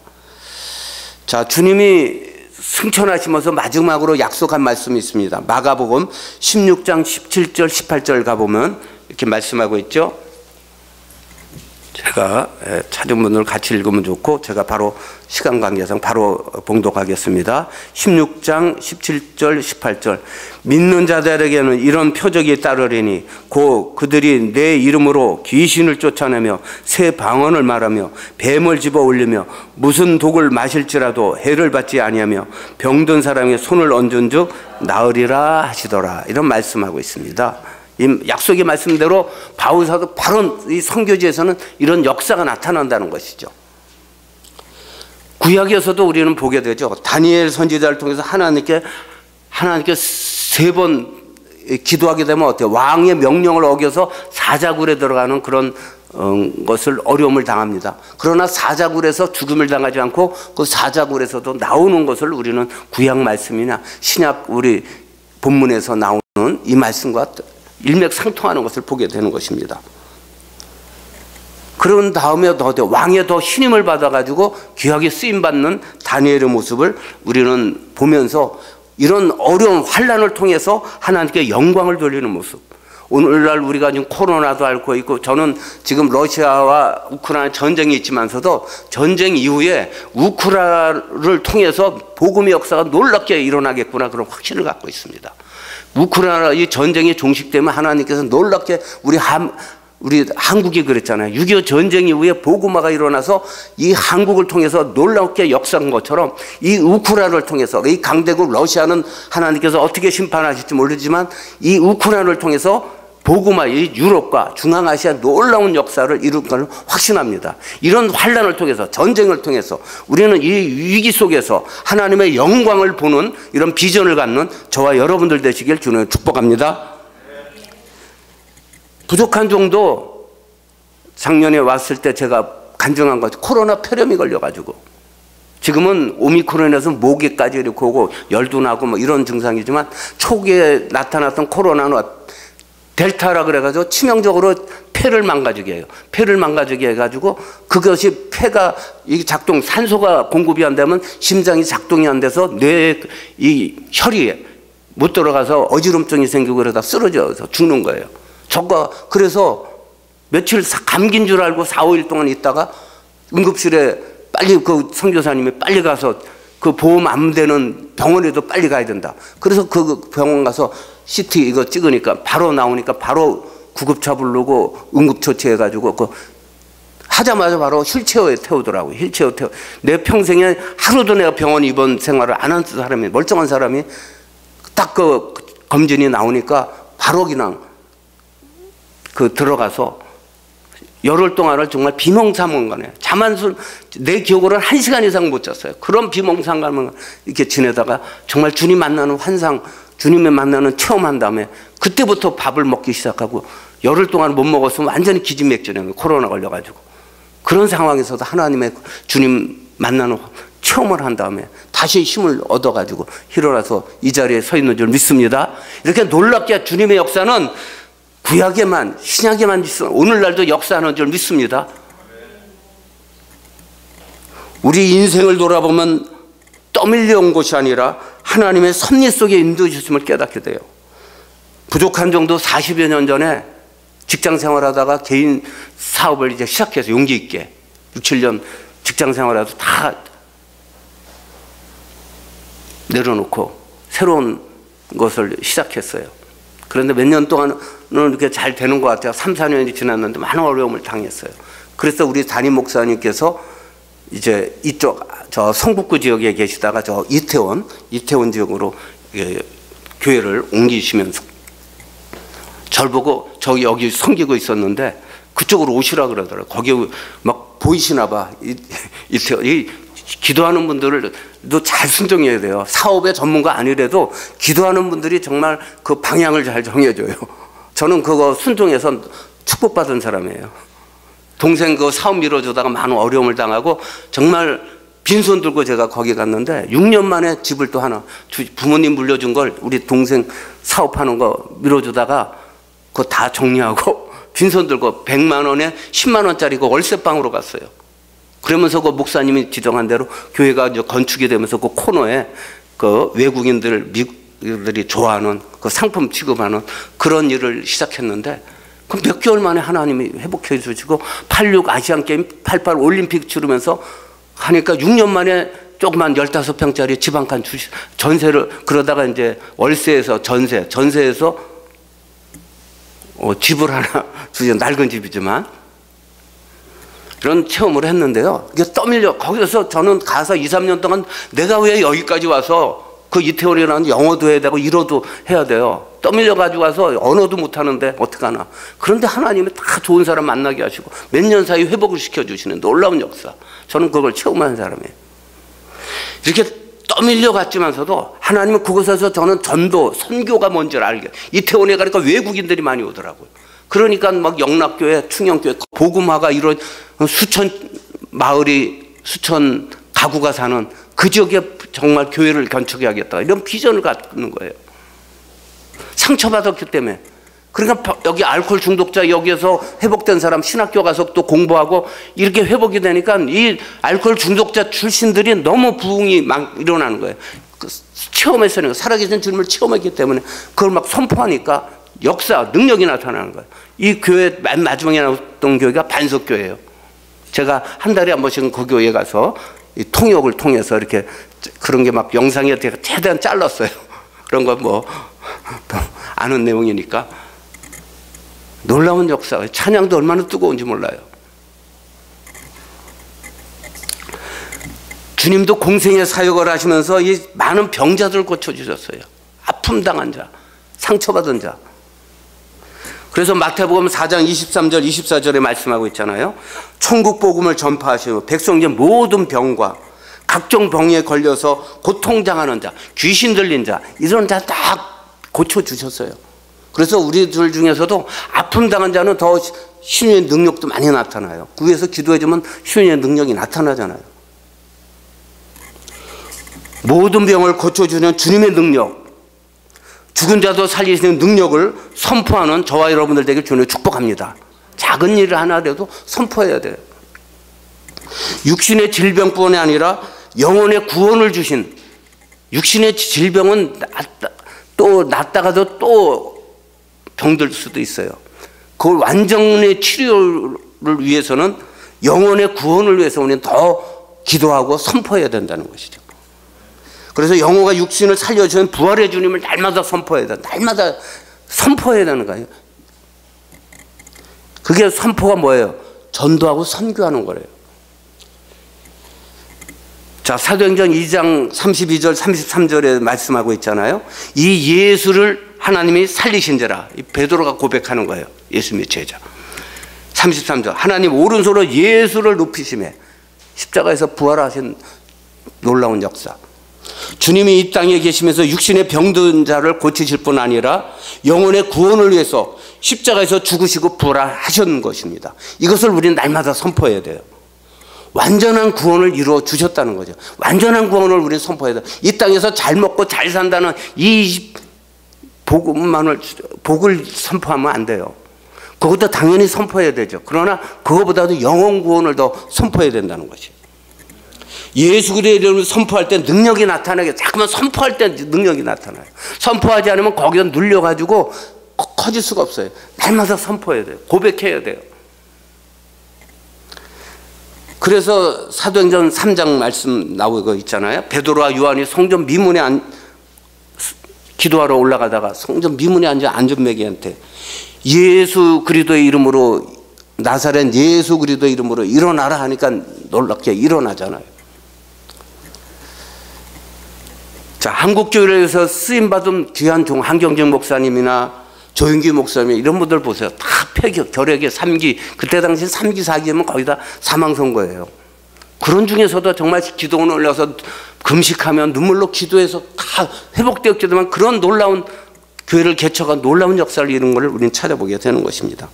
자, 주님이 승천하시면서 마지막으로 약속한 말씀이 있습니다. 마가복음 16장 17절 18절 가보면 이렇게 말씀하고 있죠. 제가 찾은 분들 같이 읽으면 좋고, 제가 바로 시간 관계상 바로 봉독하겠습니다. 16장 17절 18절. 믿는 자들에게는 이런 표적이 따르리니 곧 그들이 내 이름으로 귀신을 쫓아내며 새 방언을 말하며 뱀을 집어 올리며 무슨 독을 마실지라도 해를 받지 아니하며 병든 사람의 손을 얹은 즉 나으리라 하시더라. 이런 말씀하고 있습니다. 이 약속의 말씀대로 바울 사도 바로 이 선교지에서는 이런 역사가 나타난다는 것이죠. 구약에서도 우리는 보게 되죠. 다니엘 선지자를 통해서 하나님께 3번 기도하게 되면 어때요? 왕의 명령을 어겨서 사자굴에 들어가는 그런 것을 어려움을 당합니다. 그러나 사자굴에서 죽음을 당하지 않고 그 사자굴에서도 나오는 것을 우리는 구약 말씀이나 신약 우리 본문에서 나오는 이 말씀과 일맥상통하는 것을 보게 되는 것입니다. 그런 다음에 더 왕의 더 신임을 받아가지고 귀하게 쓰임받는 다니엘의 모습을 우리는 보면서 이런 어려운 환난을 통해서 하나님께 영광을 돌리는 모습. 오늘날 우리가 지금 코로나도 앓고 있고, 저는 지금 러시아와 우크라이나 전쟁이 있지만서도 전쟁 이후에 우크라이나를 통해서 복음의 역사가 놀랍게 일어나겠구나 그런 확신을 갖고 있습니다. 우크라이나 이 전쟁이 종식되면 하나님께서 놀랍게 우리 한국이 그랬잖아요. 6.25 전쟁 이후에 복음화가 일어나서 이 한국을 통해서 놀랍게 역사한 것처럼 이 우크라이나를 통해서, 이 강대국 러시아는 하나님께서 어떻게 심판하실지 모르지만 이 우크라이나를 통해서 복음화, 이 유럽과 중앙아시아 놀라운 역사를 이룰 걸 확신합니다. 이런 환난을 통해서, 전쟁을 통해서 우리는 이 위기 속에서 하나님의 영광을 보는 이런 비전을 갖는 저와 여러분들 되시길 주님을 축복합니다. 부족한 종도 작년에 왔을 때 제가 간증한 것, 코로나 폐렴이 걸려가지고 지금은 오미크론에서 모기까지 이렇게 오고 열도 나고 뭐 이런 증상이지만 초기에 나타났던 코로나는 델타라 그래가지고 치명적으로 폐를 망가지게 해요. 폐를 망가지게 해가지고 그것이 폐가 작동, 산소가 공급이 안 되면 심장이 작동이 안 돼서 뇌의 이 혈이 못 들어가서 어지럼증이 생기고 그러다 쓰러져서 죽는 거예요. 저가 그래서 며칠 감기인 줄 알고 4, 5일 동안 있다가 응급실에 빨리 그 선교사님이 빨리 가서 그 보험 안 되는 병원에도 빨리 가야 된다. 그래서 그 병원 가서 CT 이거 찍으니까 바로 나오니까 바로 구급차 부르고 응급처치 해가지고 그 하자마자 바로 휠체어에 태우더라고요. 휠체어 태워. 내 평생에 하루도 내가 병원 입원 생활을 안 한 사람이, 멀쩡한 사람이 딱 그 검진이 나오니까 바로 그냥 그 들어가서 열흘 동안을 정말 비몽사몽간에 잠 한숨, 내 기억으로는 1시간 이상 못 잤어요. 그런 비몽사몽간을 이렇게 지내다가 정말 주님 만나는 환상, 주님을 만나는 체험한 다음에 그때부터 밥을 먹기 시작하고 열흘 동안 못 먹었으면 완전히 기진맥진해요. 코로나 걸려가지고. 그런 상황에서도 하나님의 주님 만나는 체험을 한 다음에 다시 힘을 얻어가지고 일어나서 이 자리에 서 있는 줄 믿습니다. 이렇게 놀랍게 주님의 역사는 구약에만, 신약에만 있어 오늘날도 역사하는 줄 믿습니다. 우리 인생을 돌아보면 떠밀려 온 것이 아니라 하나님의 섭리 속에 인도해 주심을 깨닫게 돼요. 부족한 정도 40여 년 전에 직장 생활하다가 개인 사업을 이제 시작해서 용기 있게 6, 7년 직장 생활하다 다 내려놓고 새로운 것을 시작했어요. 그런데 몇 년 동안은 이렇게 잘 되는 것 같아요. 3, 4년이 지났는데 많은 어려움을 당했어요. 그래서 우리 담임 목사님께서 이제 이쪽 저 성북구 지역에 계시다가 저 이태원 지역으로 교회를 옮기시면서 절 보고 저 여기 섬기고 있었는데 그쪽으로 오시라 그러더라고요. 거기 막 보이시나 봐. 이태원 기도하는 분들도 잘 순종해야 돼요. 사업의 전문가 아니래도 기도하는 분들이 정말 그 방향을 잘 정해줘요. 저는 그거 순종해서 축복받은 사람이에요. 동생 그 사업 밀어주다가 많은 어려움을 당하고 정말 빈손 들고 제가 거기 갔는데 6년 만에 집을 또 하나 부모님 물려준 걸 우리 동생 사업하는 거 밀어주다가 그거 다 정리하고 빈손 들고 100만 원에 10만 원짜리 그 월세방으로 갔어요. 그러면서 그 목사님이 지정한 대로 교회가 이제 건축이 되면서 그 코너에 그 외국인들, 미국인들이 좋아하는 그 상품 취급하는 그런 일을 시작했는데 그 몇 개월 만에 하나님이 회복해 주시고 86 아시안게임, 88 올림픽 치르면서 하니까 6년 만에 조그만 15평짜리 집 한 칸 전세를 그러다가 이제 월세에서 전세에서 집을 하나 주죠. 낡은 집이지만 그런 체험을 했는데요. 이게 떠밀려 거기서 저는 가서 2, 3년 동안 내가 왜 여기까지 와서 그 이태원이라는 영어도 해야 되고 일어도 해야 돼요. 떠밀려 가지고 와서 언어도 못하는데 어떡하나. 그런데 하나님이 다 좋은 사람 만나게 하시고 몇 년 사이 회복을 시켜주시는 놀라운 역사. 저는 그걸 체험한 사람이에요. 이렇게 떠밀려 갔지만서도 하나님은 그곳에서 저는 전도, 선교가 뭔지를 알게. 이태원에 가니까 외국인들이 많이 오더라고요. 그러니까 막 영락교회, 충영교회, 복음화가 이런 수천 마을이, 수천 가구가 사는 그 지역에 정말 교회를 건축해야겠다. 이런 비전을 갖는 거예요. 상처받았기 때문에. 그러니까 여기 알코올 중독자 여기에서 회복된 사람 신학교 가서 또 공부하고 이렇게 회복이 되니까 이 알코올 중독자 출신들이 너무 부흥이 막 일어나는 거예요. 체험했으니까 살아계신 주님을 체험했기 때문에 그걸 막 선포하니까 역사, 능력이 나타나는 거예요. 이 교회 맨 마지막에 나왔던 교회가 반석교회예요. 제가 한 달에 한 번씩은 그 교회에 가서 이 통역을 통해서 이렇게 그런 게 막 영상에 제가 최대한 잘랐어요. 그런 거 뭐 아는 내용이니까. 놀라운 역사, 찬양도 얼마나 뜨거운지 몰라요. 주님도 공생의 사역을 하시면서 이 많은 병자들을 고쳐주셨어요. 아픔 당한 자, 상처받은 자. 그래서 마태복음 4장 23절 24절에 말씀하고 있잖아요. 천국 복음을 전파하시고 백성의 모든 병과 각종 병에 걸려서 고통당하는 자, 귀신 들린 자, 이런 자 다 고쳐주셨어요. 그래서 우리들 중에서도 아픔 당한 자는 더 신유의 능력도 많이 나타나요. 그 위에서 기도해주면 신유의 능력이 나타나잖아요. 모든 병을 고쳐주는 주님의 능력, 죽은 자도 살리시는 능력을 선포하는 저와 여러분들 되길 주님을 축복합니다. 작은 일을 하나라도 선포해야 돼요. 육신의 질병뿐이 아니라 영혼의 구원을 주신, 육신의 질병은 낫다가도 또 병들 수도 있어요. 그걸 완전히 치료를 위해서는 영혼의 구원을 위해서 우리는 더 기도하고 선포해야 된다는 것이죠. 그래서 영혼과 육신을 살려주는 부활의 주님을 날마다 선포해야 된다. 날마다 선포해야 되는 거예요. 그게 선포가 뭐예요? 전도하고 선교하는 거래요. 자, 사도행전 2장 32절 33절에 말씀하고 있잖아요. 이 예수를 하나님이 살리신 자라. 베드로가 고백하는 거예요. 예수님의 제자. 33절 하나님 오른손으로 예수를 높이심에 십자가에서 부활하신 놀라운 역사. 주님이 이 땅에 계시면서 육신의 병든 자를 고치실 뿐 아니라 영혼의 구원을 위해서 십자가에서 죽으시고 부활하신 것입니다. 이것을 우리는 날마다 선포해야 돼요. 완전한 구원을 이루어 주셨다는 거죠. 완전한 구원을 우리는 선포해야 돼요. 이 땅에서 잘 먹고 잘 산다는 이 복을 선포하면 안 돼요. 그것도 당연히 선포해야 되죠. 그러나 그거보다도 영혼 구원을 더 선포해야 된다는 것이에요. 예수 그리스도의 이름을 선포할 때 능력이 나타나게, 자꾸만 선포할 때 능력이 나타나요. 선포하지 않으면 거기서 눌려가지고 커질 수가 없어요. 날마다 선포해야 돼요. 고백해야 돼요. 그래서 사도행전 3장 말씀 나오고 있잖아요. 베드로와 요한이 성전 미문에 기도하러 올라가다가 성전 미문에 앉은 안전매기한테 예수 그리스도의 이름으로, 나사렛 예수 그리스도의 이름으로 일어나라 하니까 놀랍게 일어나잖아요. 자, 한국교회에서 쓰임받은 귀한 종 한경직 목사님이나 조윤기 목사님 이런 분들 보세요. 다 폐격, 결핵의 3기, 그때 당시 3기, 4기면 거의 다 사망선고예요. 그런 중에서도 정말 기도원에 올라서 금식하면 눈물로 기도해서 다 회복되었지만 그런 놀라운 교회를 개척한 놀라운 역사를 이룬 것을 우리는 찾아보게 되는 것입니다.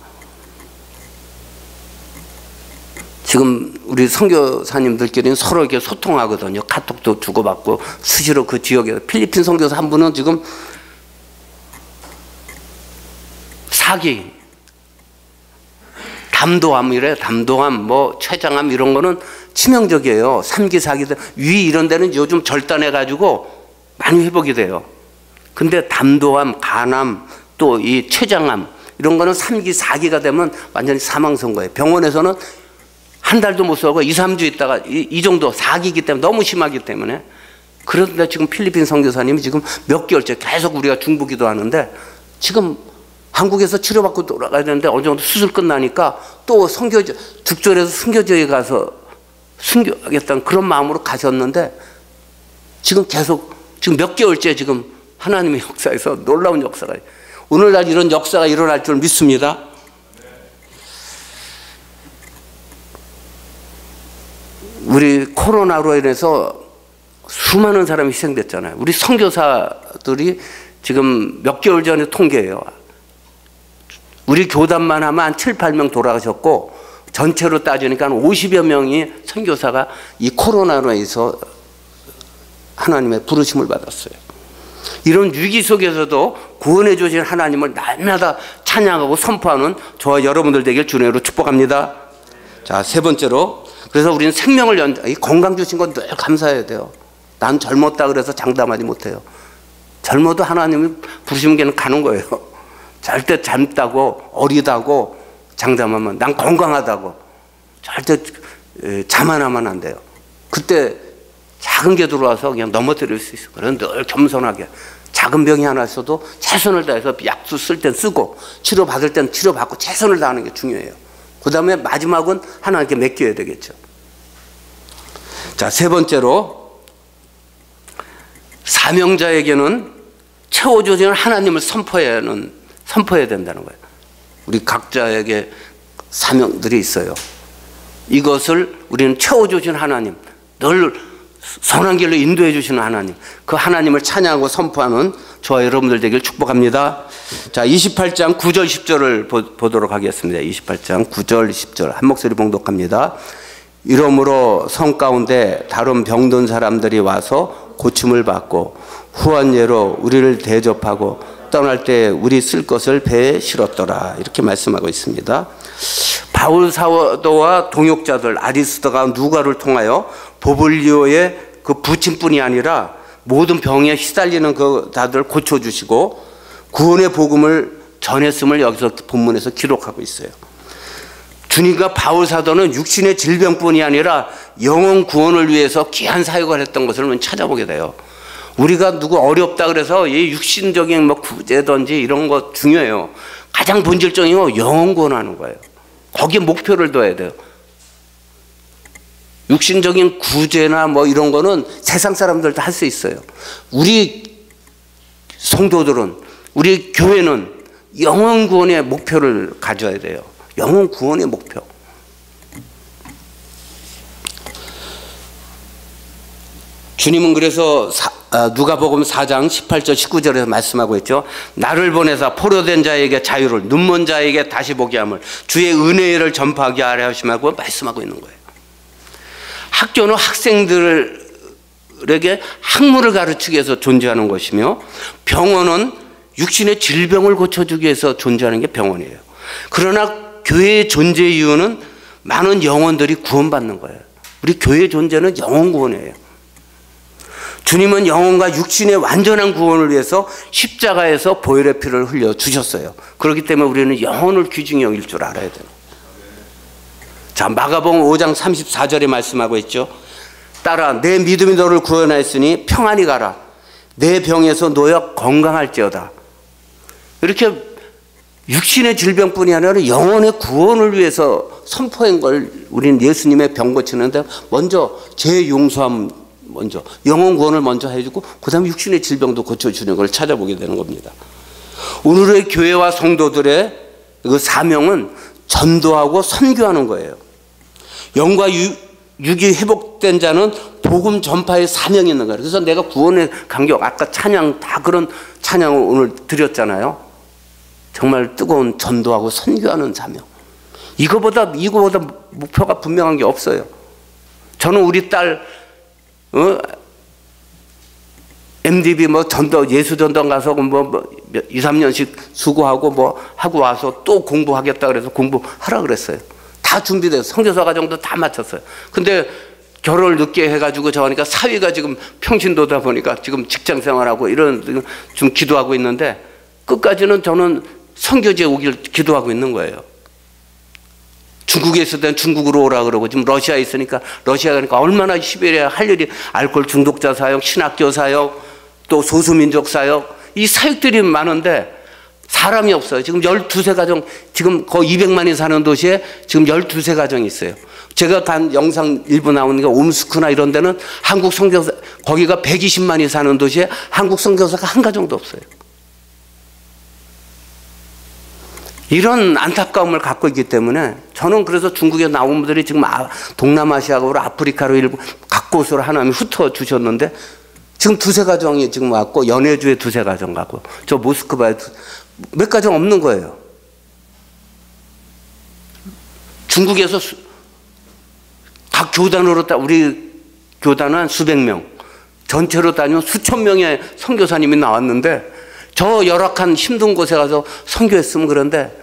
지금 우리 선교사님들끼리는 서로 이렇게 소통하거든요. 카톡도 주고받고 수시로 그 지역에 필리핀 선교사 한 분은 지금 사기, 담도암이래요. 담도암, 뭐 췌장암 이런 거는 치명적이에요. 3기, 4기, 위 이런 데는 요즘 절단해가지고 많이 회복이 돼요. 근데 담도암, 간암, 또 이 췌장암 이런 거는 3기, 4기가 되면 완전히 사망선고예요. 병원에서는 한 달도 못 쓰고 2, 3주 있다가 이 정도 4기이기 때문에 너무 심하기 때문에. 그런데 지금 필리핀 선교사님이 지금 몇 개월째 계속 우리가 중보기도 하는데 지금 한국에서 치료받고 돌아가야 되는데 어느 정도 수술 끝나니까 또 죽절에서 순교지에 가서 순교하겠다는 그런 마음으로 가셨는데 지금 계속 지금 몇 개월째 지금 하나님의 역사에서 놀라운 역사가, 오늘날 이런 역사가 일어날 줄 믿습니다. 우리 코로나로 인해서 수많은 사람이 희생됐잖아요. 우리 선교사들이 지금 몇 개월 전에 통계예요. 우리 교단만 하면 한 7, 8명 돌아가셨고 전체로 따지니까 한 50여 명이 선교사가 이 코로나로 인해서 하나님의 부르심을 받았어요. 이런 위기 속에서도 구원해 주신 하나님을 날마다 찬양하고 선포하는 저와 여러분들 되길 주님으로 축복합니다. 자, 세 번째로, 그래서 우리는 생명을 이 건강 주신 건 늘 감사해야 돼요. 난 젊었다 그래서 장담하지 못해요. 젊어도 하나님이 부르시는 게는 가는 거예요. 절대 젊다고 어리다고 장담하면, 난 건강하다고 절대 자만하면 안 돼요. 그때 작은 게 들어와서 그냥 넘어뜨릴 수 있어요. 그런데 늘 겸손하게 작은 병이 하나 있어도 최선을 다해서 약수 쓸 땐 쓰고 치료 받을 땐 치료 받고 최선을 다하는 게 중요해요. 그 다음에 마지막은 하나님께 맡겨야 되겠죠. 자, 세 번째로, 사명자에게는 채워주시는 하나님을 선포해야 된다는 거예요. 우리 각자에게 사명들이 있어요. 이것을 우리는 채워주신 하나님, 늘 선한 길로 인도해 주시는 하나님, 그 하나님을 찬양하고 선포하는 저와 여러분들 되길 축복합니다. 자, 28장 9절 10절을 보도록 하겠습니다. 28장 9절 10절 한 목소리 봉독합니다. 이러므로 성 가운데 다른 병든 사람들이 와서 고침을 받고 후한 예로 우리를 대접하고 떠날 때 우리 쓸 것을 배에 실었더라. 이렇게 말씀하고 있습니다. 바울 사도와 동역자들 아리스도가 누가를 통하여 보블리오의 그 부친뿐이 아니라 모든 병에 시달리는 그 다들 고쳐주시고 구원의 복음을 전했음을 여기서 본문에서 기록하고 있어요. 주님과 바울 사도는 육신의 질병뿐이 아니라 영혼 구원을 위해서 귀한 사역을 했던 것을 찾아보게 돼요. 우리가 누구 어렵다 그래서 이 육신적인 뭐 구제든지 이런 거 중요해요. 가장 본질적인 건 영혼 구원하는 거예요. 거기에 목표를 둬야 돼요. 육신적인 구제나 뭐 이런 거는 세상 사람들도 할 수 있어요. 우리 성도들은, 우리 교회는 영혼 구원의 목표를 가져야 돼요. 영혼 구원의 목표. 주님은 그래서 누가복음 4장 18절 19절에서 말씀하고 있죠. 나를 보내사 포로된 자에게 자유를, 눈먼 자에게 다시 보게 함을, 주의 은혜를 전파하게 하려 하시라고 말씀하고 있는 거예요. 학교는 학생들에게 학문을 가르치기 위해서 존재하는 것이며, 병원은 육신의 질병을 고쳐주기 위해서 존재하는 게 병원이에요. 그러나 교회의 존재 이유는 많은 영혼들이 구원받는 거예요. 우리 교회의 존재는 영혼 구원이에요. 주님은 영혼과 육신의 완전한 구원을 위해서 십자가에서 보혈의 피를 흘려 주셨어요. 그렇기 때문에 우리는 영혼을 귀중히 여길 줄 알아야 돼요. 자, 마가복음 5장 34절에 말씀하고 있죠. 따라 내 믿음이 너를 구원하였으니 평안히 가라. 내 병에서 놓여 건강할지어다. 이렇게 육신의 질병뿐이 아니라 영혼의 구원을 위해서 선포한 걸 우리는 예수님의 병 고치는데 먼저 죄 용서함, 먼저 영혼 구원을 먼저 해주고 그 다음에 육신의 질병도 고쳐주는 걸 찾아보게 되는 겁니다. 오늘의 교회와 성도들의 그 사명은 전도하고 선교하는 거예요. 영과 육이 회복된 자는 복음 전파의 사명이 있는 거예요. 그래서 내가 구원의 간격, 아까 찬양 다 그런 찬양을 오늘 드렸잖아요. 정말 뜨거운 전도하고 선교하는 사명. 이거보다 목표가 분명한 게 없어요. 저는 우리 딸 MDB 뭐 전도, 예수 전도 가서 뭐 2, 3년씩 수고하고 뭐 하고 와서 또 공부하겠다 그래서 공부하라 그랬어요. 다 준비돼서 선교사 과정도 다 마쳤어요. 근데 결혼을 늦게 해가지고 저하니까 사위가 지금 평신도다 보니까 지금 직장 생활하고 이런 좀 기도하고 있는데 끝까지는 저는 선교지에 오길 기도하고 있는 거예요. 중국에 있을 때는 중국으로 오라 그러고 지금 러시아에 있으니까 러시아 가니까 얼마나 시베리아 할 일이, 알코올 중독자 사역, 신학교 사역, 또 소수민족 사역, 이 사역들이 많은데 사람이 없어요. 지금 12세 가정, 지금 거의 200만이 사는 도시에 지금 12세 가정이 있어요. 제가 간 영상 일부 나오는 게 옴스크나 이런 데는 한국 선교사, 거기가 120만이 사는 도시에 한국 선교사가 한 가정도 없어요. 이런 안타까움을 갖고 있기 때문에 저는 그래서 중국에 나온 분들이 지금 동남아시아로 아프리카로 일부 각 곳으로 하나님이 흩어 주셨는데 지금 두세 가정이 지금 왔고 연해주에 두세 가정 가고 저 모스크바에 몇 가정 없는 거예요. 중국에서 각 교단으로 우리 교단은 한 수백 명, 전체로 다니면 수천 명의 선교사님이 나왔는데 저 열악한 힘든 곳에 가서 선교했으면 그런데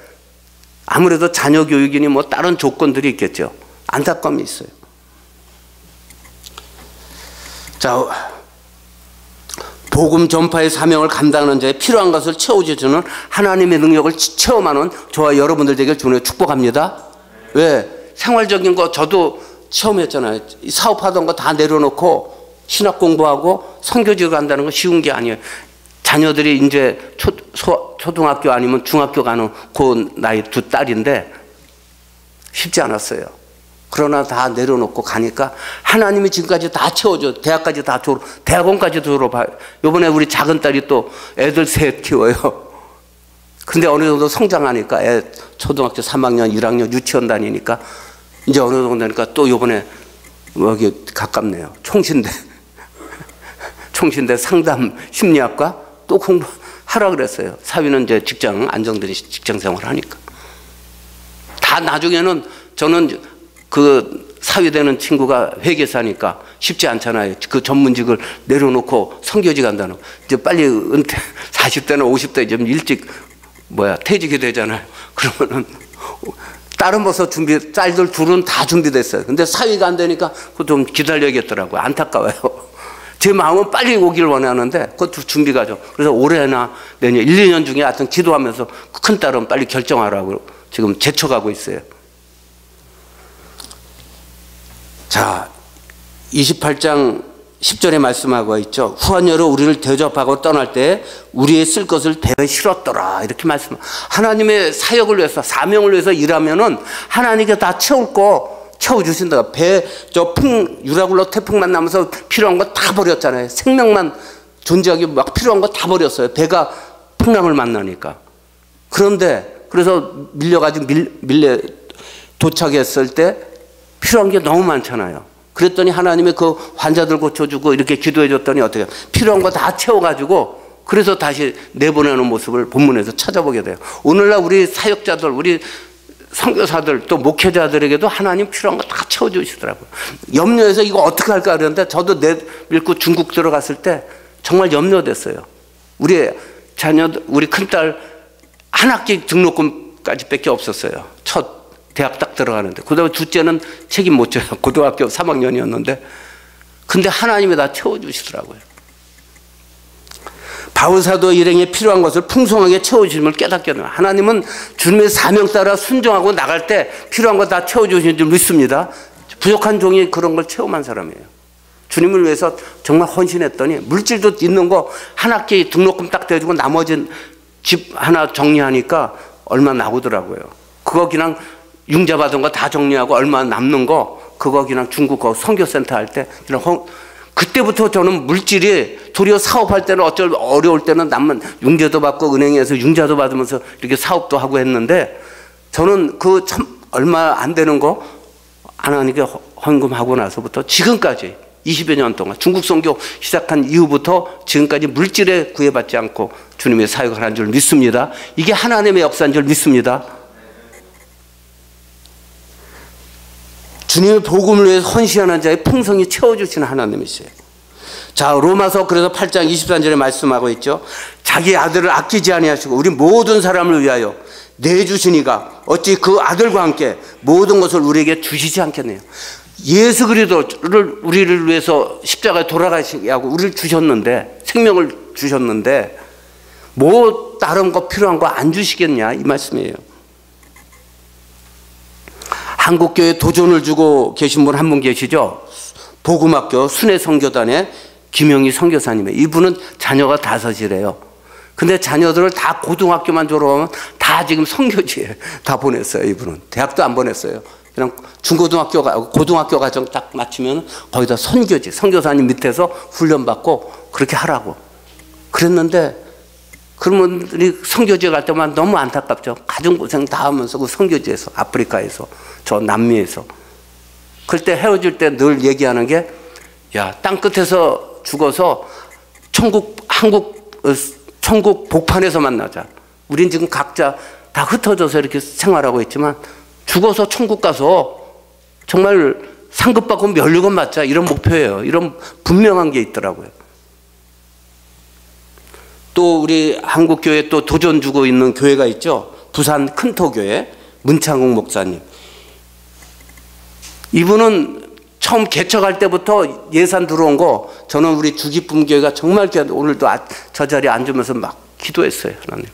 아무래도 자녀 교육이니 뭐 다른 조건들이 있겠죠. 안타까움이 있어요. 자, 복음 전파의 사명을 감당하는 자에 필요한 것을 채워주시는 하나님의 능력을 체험하는 저와 여러분들 되길 주님의 축복합니다. 왜? 생활적인 거 저도 체험했잖아요. 사업하던 거 다 내려놓고 신학 공부하고 선교지를 간다는 거 쉬운 게 아니에요. 자녀들이 이제 초등학교 아니면 중학교 가는 그 나이 두 딸인데 쉽지 않았어요. 그러나 다 내려놓고 가니까 하나님이 지금까지 다 채워줘. 대학까지 다 대학원까지 졸업해요. 이번에 우리 작은 딸이 또 애들 셋 키워요. 근데 어느 정도 성장하니까 애 초등학교 3학년, 1학년 유치원 다니니까 이제 어느 정도 되니까 또 이번에 여기 가깝네요. 총신대 상담 심리학과 또 공부하라 그랬어요. 사위는 이제 직장 안정된 직장 생활을 하니까. 다 나중에는 저는 그 사위 되는 친구가 회계사니까 쉽지 않잖아요. 그 전문직을 내려놓고 선교지 간다는 거. 이제 빨리 은퇴 40대나 50대 좀 일찍 퇴직이 되잖아요. 그러면은 다른 벌써 딸들 둘은 다 준비됐어요. 근데 사위가 안 되니까 그거 좀 기다려야겠더라고요. 안타까워요. 제 마음은 빨리 오길 원하는데 그것도 준비가 좀. 그래서 올해나 내년 1, 2년 중에 하여튼 기도하면서 큰 딸은 빨리 결정하라고 지금 제쳐가고 있어요. 자, 28장 10절에 말씀하고 있죠. 후한여로 우리를 대접하고 떠날 때 우리의 쓸 것을 배에 실었더라. 이렇게 말씀. 하나님의 사역을 위해서 사명을 위해서 일하면은 하나님께 다 채울 거 채워주신다. 배, 유라굴로 태풍만 나면서 필요한 거 다 버렸잖아요. 생명만 존재하기 막 필요한 거 다 버렸어요. 배가 풍랑을 만나니까. 그런데, 그래서 밀려가지고 도착했을 때 필요한 게 너무 많잖아요. 그랬더니 하나님이 그 환자들 고쳐주고 이렇게 기도해줬더니 어떻게 필요한 거 다 채워가지고 그래서 다시 내보내는 모습을 본문에서 찾아보게 돼요. 오늘날 우리 사역자들, 우리 선교사들 또 목회자들에게도 하나님 필요한 거 다 채워주시더라고요. 염려해서 이거 어떻게 할까 그랬는데 저도 내밀고 중국 들어갔을 때 정말 염려됐어요. 우리 자녀들, 우리 큰딸 한 학기 등록금까지 밖에 없었어요. 첫 대학 딱 들어가는데. 그다음에 둘째는 책임 못 져요. 고등학교 3학년이었는데. 근데 하나님이 다 채워주시더라고요. 바울사도 일행에 필요한 것을 풍성하게 채워주심을 깨닫게 됩니다. 하나님은 주님의 사명 따라 순종하고 나갈 때 필요한 거 다 채워주시는 줄 믿습니다. 부족한 종이 그런 걸 체험한 사람이에요. 주님을 위해서 정말 헌신했더니 물질도 있는 거 한 학기 등록금 딱 대주고 나머지는 집 하나 정리하니까 얼마 나오더라고요. 그거 그냥 융자 받은 거 다 정리하고 얼마 남는 거 그거 그냥 중국 거 선교센터 할 때 그냥 그때부터 저는 물질이 도리어 사업할 때는 어쩔 어려울 때는 남은 융자도 받고 은행에서 융자도 받으면서 이렇게 사업도 하고 했는데 저는 그 참 얼마 안 되는 거 하나님께 헌금하고 나서부터 지금까지 20여 년 동안 중국 선교 시작한 이후부터 지금까지 물질에 구애받지 않고 주님의 사역을 하는 줄 믿습니다. 이게 하나님의 역사인 줄 믿습니다. 주님의 복음을 위해서 헌신하는 자의 풍성히 채워주시는 하나님이세요. 자, 로마서 그래서 8장 23절에 말씀하고 있죠. 자기 아들을 아끼지 아니하시고 우리 모든 사람을 위하여 내주시니가 어찌 그 아들과 함께 모든 것을 우리에게 주시지 않겠네요. 예수 그리스도를 우리를 위해서 십자가에 돌아가시게 하고 우리를 주셨는데 생명을 주셨는데 뭐 다른 거 필요한 거 안 주시겠냐 이 말씀이에요. 한국교회 도전을 주고 계신 분 한 분 계시죠. 복음학교 순회선교단의 김영희 선교사님이에요. 이분은 자녀가 5이래요. 근데 자녀들을 다 고등학교만 졸업하면 다 지금 선교지에 다 보냈어요. 이분은 대학도 안 보냈어요. 그냥 중고등학교 고등학교 과정 딱 마치면 거기다 선교지 선교사님 밑에서 훈련받고 그렇게 하라고 그랬는데 그런 분들이 선교지에 갈 때만 너무 안타깝죠. 가정고생 다 하면서 그 선교지에서 아프리카에서 저 남미에서 그럴 때 헤어질 때 늘 얘기하는 게 야, 땅끝에서 죽어서 천국 복판에서 만나자. 우린 지금 각자 다 흩어져서 이렇게 생활하고 있지만 죽어서 천국 가서 정말 상급받고 멸류관 맞자, 이런 목표예요. 이런 분명한 게 있더라고요. 또 우리 한국교회 또 도전 주고 있는 교회가 있죠. 부산 큰토교회 문창욱 목사님. 이분은 처음 개척할 때부터 예산 들어온 거, 저는 우리 주기쁨교회가 정말 오늘도 저 자리에 앉으면서 막 기도했어요. 하나님,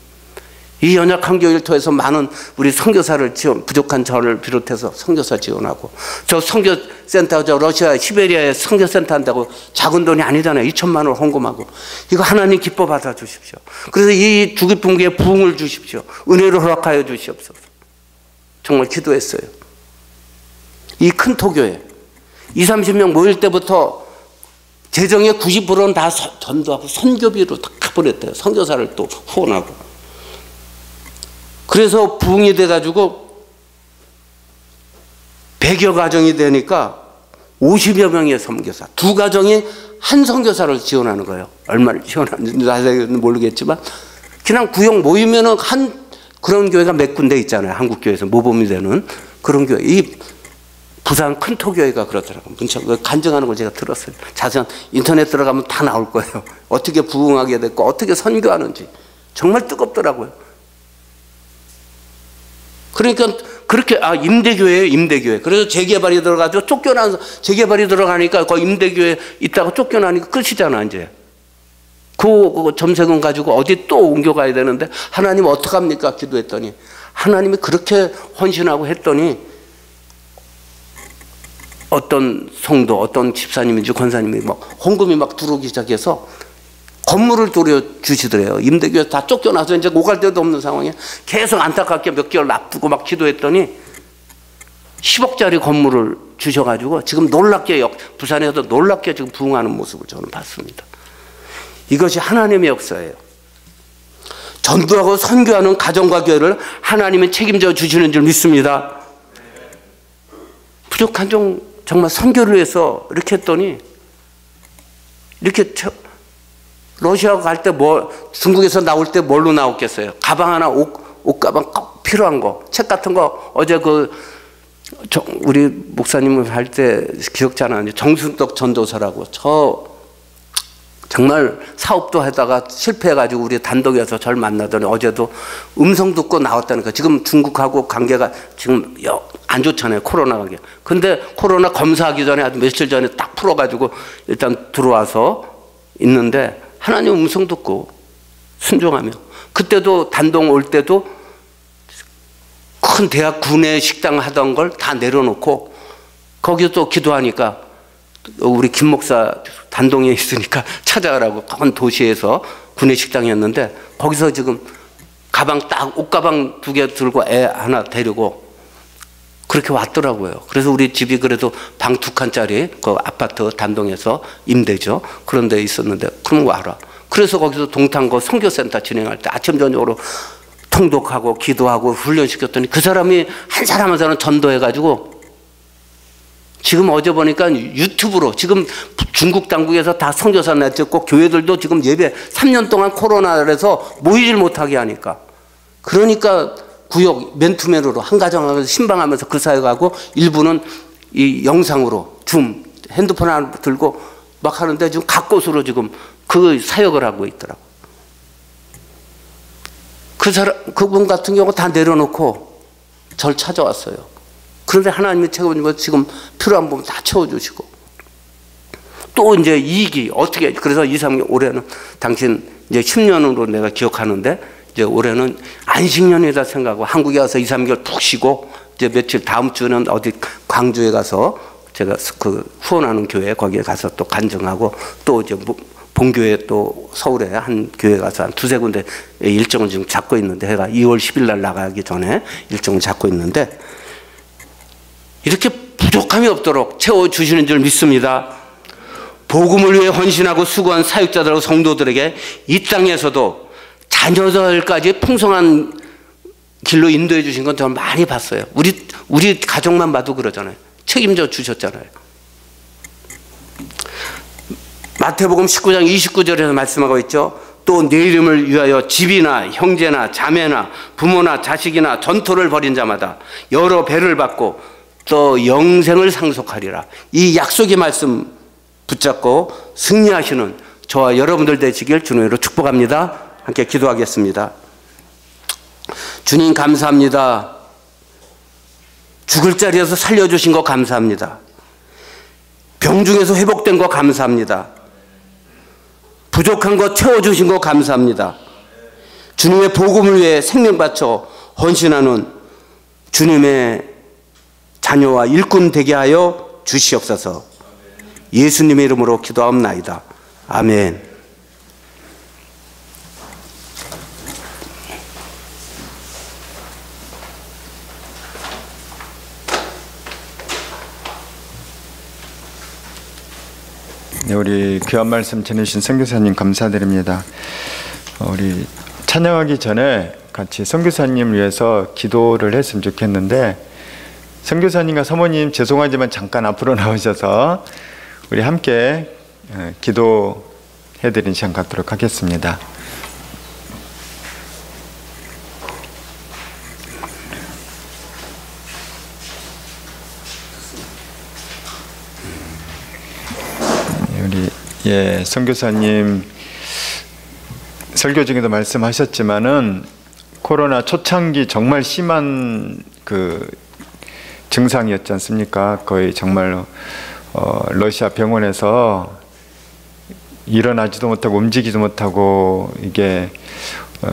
이 연약한 교회를 통해서 많은 우리 선교사를 부족한 저를 비롯해서 선교사 지원하고, 저 선교센터, 저 러시아 시베리아에 선교센터 한다고 작은 돈이 아니잖아요. 2천만 원 헌금하고. 이거 하나님 기뻐 받아 주십시오. 그래서 이 주기쁨교회에 부흥을 주십시오. 은혜를 허락하여 주시옵소서. 정말 기도했어요. 이 큰 토교회 20-30명 모일 때부터 재정의 90%는 다 전도하고 선교비로 다 보냈대요. 선교사를 또 후원하고. 그래서 부흥이 돼가지고 100여 가정이 되니까 50여 명의 선교사, 두 가정이 한 선교사를 지원하는 거예요. 얼마를 지원하는지 자세히는 모르겠지만 그냥 구역 모이면은 한 그런 교회가 몇 군데 있잖아요. 한국교회에서 모범이 되는 그런 교회. 이 부산 큰토교회가 그렇더라고요. 간증하는 걸 제가 들었어요. 자세한 인터넷 들어가면 다 나올 거예요. 어떻게 부흥하게 됐고 어떻게 선교하는지. 정말 뜨겁더라고요. 그러니까 그렇게 임대교회예요. 임대교회. 그래서 재개발이 들어가지고 쫓겨나서 재개발이 들어가니까 그 임대교회 있다가 쫓겨나니까 끝이잖아. 이제 그 점세금 가지고 어디 또 옮겨가야 되는데 하나님 어떡합니까? 기도했더니 하나님이 그렇게 헌신하고 했더니 어떤 성도, 어떤 집사님인지 권사님이 막 헌금이 막 들어오기 시작해서 건물을 돌려주시더래요. 임대교회 다 쫓겨나서 이제 오갈 데도 없는 상황에 계속 안타깝게 몇 개월 놔두고 막 기도했더니 10억짜리 건물을 주셔가지고 지금 놀랍게 부산에서 놀랍게 지금 부흥하는 모습을 저는 봤습니다. 이것이 하나님의 역사예요. 전도하고 선교하는 가정과 교회를 하나님이 책임져 주시는 줄 믿습니다. 부족한 정말 선교를 위해서 이렇게 했더니 이렇게 러시아 갈 때 중국에서 나올 때 뭘로 나왔겠어요? 가방 하나, 옷가방 꼭 필요한 거, 책 같은 거. 어제 우리 목사님을 할 때 기억지 않았는데 정순덕 전도사라고 정말 사업도 하다가 실패해가지고 우리 단독에서 절 만나더니 어제도 음성 듣고 나왔다니까. 지금 중국하고 관계가 지금 안 좋잖아요. 코로나 관계. 근데 코로나 검사하기 전에 아주 며칠 전에 딱 풀어가지고 일단 들어와서 있는데 하나님 음성 듣고 순종하며, 그때도 단동 올 때도 큰 대학 구내 식당 하던 걸 다 내려놓고 거기서 또 기도하니까 우리 김 목사 단동에 있으니까 찾아가라고 큰 도시에서 구내 식당이었는데 거기서 지금 가방 딱 옷가방 2개 들고 애 하나 데리고 그렇게 왔더라고요. 그래서 우리 집이 그래도 방 2칸짜리 그 아파트 단동에서 임대죠. 그런 데 있었는데 그런 거 알아. 그래서 거기서 동탄거 선교센터 진행할 때 아침 저녁으로 통독하고 기도하고 훈련시켰더니 그 사람이 한 사람 한 사람 전도해가지고 지금 어제 보니까 유튜브로 지금 중국 당국에서 다 선교사 내쫓고 교회들도 지금 예배 3년 동안 코로나라서 모이질 못하게 하니까, 그러니까 구역 맨투맨으로 한 가정하면서 신방하면서 그 사역하고 일부는 이 영상으로 줌 핸드폰 하나 들고 막 하는데 지금 각 곳으로 지금 그 사역을 하고 있더라고. 그분 같은 경우 다 내려놓고 절 찾아왔어요. 그런데 하나님이 책임지고 지금 필요한 부분 다 채워주시고 또 이제 2기 어떻게, 그래서 2-3년 올해는 당신 이제 10년으로 내가 기억하는데 이제 올해는 안식년이다 생각하고 한국에 가서 2-3개월 푹 쉬고 이제 며칠 다음 주는 어디 광주에 가서 제가 그 후원하는 교회 거기에 가서 또 간증하고 또 이제 본교회 또 서울에 한 교회 가서 한 2-3군데 일정을 지금 잡고 있는데 해가 2월 10일 날 나가기 전에 일정을 잡고 있는데 이렇게 부족함이 없도록 채워주시는 줄 믿습니다. 복음을 위해 헌신하고 수고한 사역자들하고 성도들에게 이 땅에서도 자녀들까지 풍성한 길로 인도해 주신 건 저는 많이 봤어요. 우리 가족만 봐도 그러잖아요. 책임져 주셨잖아요. 마태복음 19장 29절에서 말씀하고 있죠. 또 내 이름을 위하여 집이나 형제나 자매나 부모나 자식이나 전토를 벌인 자마다 여러 배를 받고 또 영생을 상속하리라. 이 약속의 말씀 붙잡고 승리하시는 저와 여러분들 되시길 주님으로 축복합니다. 함께 기도하겠습니다. 주님 감사합니다. 죽을 자리에서 살려주신 거 감사합니다. 병중에서 회복된 거 감사합니다. 부족한 거 채워주신 거 감사합니다. 주님의 복음을 위해 생명 바쳐 헌신하는 주님의 자녀와 일꾼 되게 하여 주시옵소서. 예수님의 이름으로 기도하옵나이다. 아멘. 네, 우리 귀한 말씀 전해주신 선교사님 감사드립니다. 우리 찬양하기 전에 같이 선교사님을 위해서 기도를 했으면 좋겠는데, 선교사님과 사모님 죄송하지만 잠깐 앞으로 나오셔서 우리 함께 기도해드리는 시간 갖도록 하겠습니다. 우리 선교사님 설교 중에도 말씀하셨지만은 코로나 초창기 정말 심한 그 증상이었지 않습니까? 거의 정말 러시아 병원에서 일어나지도 못하고 움직이지도 못하고 이게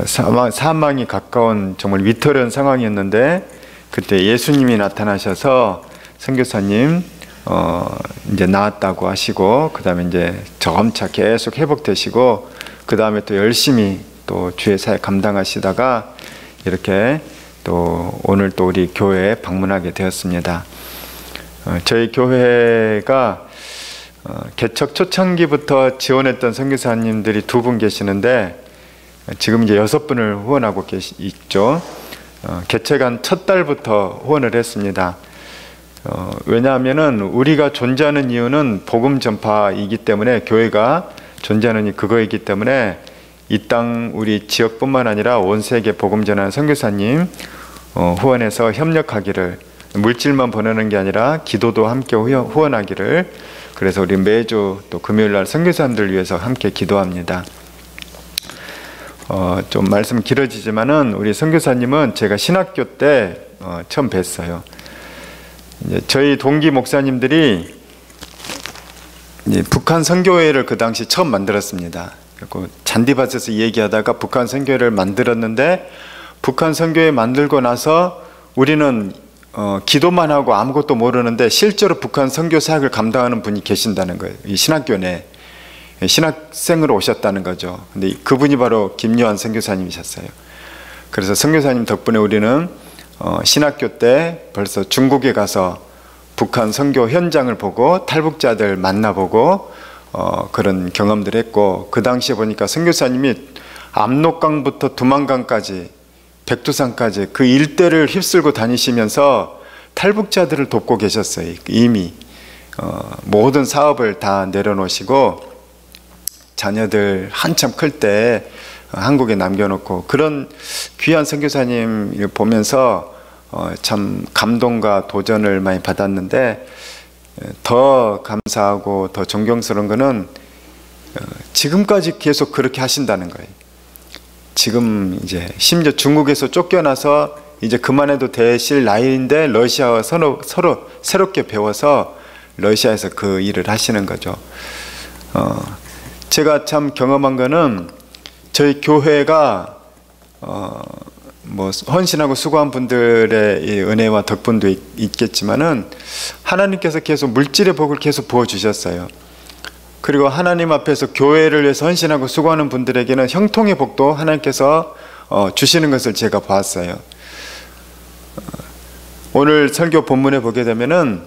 사망이 가까운 정말 위태로운 상황이었는데, 그때 예수님이 나타나셔서 선교사님 이제 나았다고 하시고, 그 다음에 이제 점차 계속 회복되시고, 그 다음에 또 열심히 또 주의 사역 감당하시다가 이렇게 또 오늘 또 우리 교회에 방문하게 되었습니다. 저희 교회가 개척 초창기부터 지원했던 선교사님들이 2분 계시는데 지금 이제 6분을 후원하고 있죠. 개척한 첫 달부터 후원을 했습니다. 왜냐하면은 우리가 존재하는 이유는 복음 전파이기 때문에, 교회가 존재하는 그거이기 때문에 이 땅 우리 지역뿐만 아니라 온 세계 복음 전하는 선교사님 후원해서 협력하기를, 물질만 보내는 게 아니라 기도도 함께 후원하기를, 그래서 우리 매주 또 금요일날 선교사님들 위해서 함께 기도합니다. 좀 말씀 길어지지만은 우리 선교사님은 제가 신학교 때 처음 뵀어요. 이제 저희 동기 목사님들이 이제 북한 선교회를 그 당시 처음 만들었습니다. 그리고 잔디밭에서 얘기하다가 북한 선교회를 만들었는데, 북한 선교회 만들고 나서 우리는 기도만 하고 아무것도 모르는데 실제로 북한 선교 사역을 감당하는 분이 계신다는 거예요. 이 신학교 내 신학생으로 오셨다는 거죠. 근데 그분이 바로 김요한 선교사님이셨어요. 그래서 선교사님 덕분에 우리는 신학교 때 벌써 중국에 가서 북한 선교 현장을 보고 탈북자들 만나보고 그런 경험들 했고, 그 당시에 보니까 선교사님이 압록강부터 두만강까지 백두산까지 그 일대를 휩쓸고 다니시면서 탈북자들을 돕고 계셨어요. 이미 모든 사업을 다 내려놓으시고 자녀들 한참 클 때 한국에 남겨놓고, 그런 귀한 선교사님 보면서 참 감동과 도전을 많이 받았는데, 더 감사하고 더 존경스러운 거는 지금까지 계속 그렇게 하신다는 거예요. 지금 이제 심지어 중국에서 쫓겨나서 이제 그만해도 되실 나이인데 러시아와 서로 새롭게 배워서 러시아에서 그 일을 하시는 거죠. 제가 참 경험한 거는 저희 교회가 뭐 헌신하고 수고한 분들의 이 은혜와 덕분도 있겠지만은 하나님께서 계속 물질의 복을 계속 부어주셨어요. 그리고 하나님 앞에서 교회를 위해서 헌신하고 수고하는 분들에게는 형통의 복도 하나님께서 주시는 것을 제가 보았어요. 오늘 설교 본문에 보게 되면은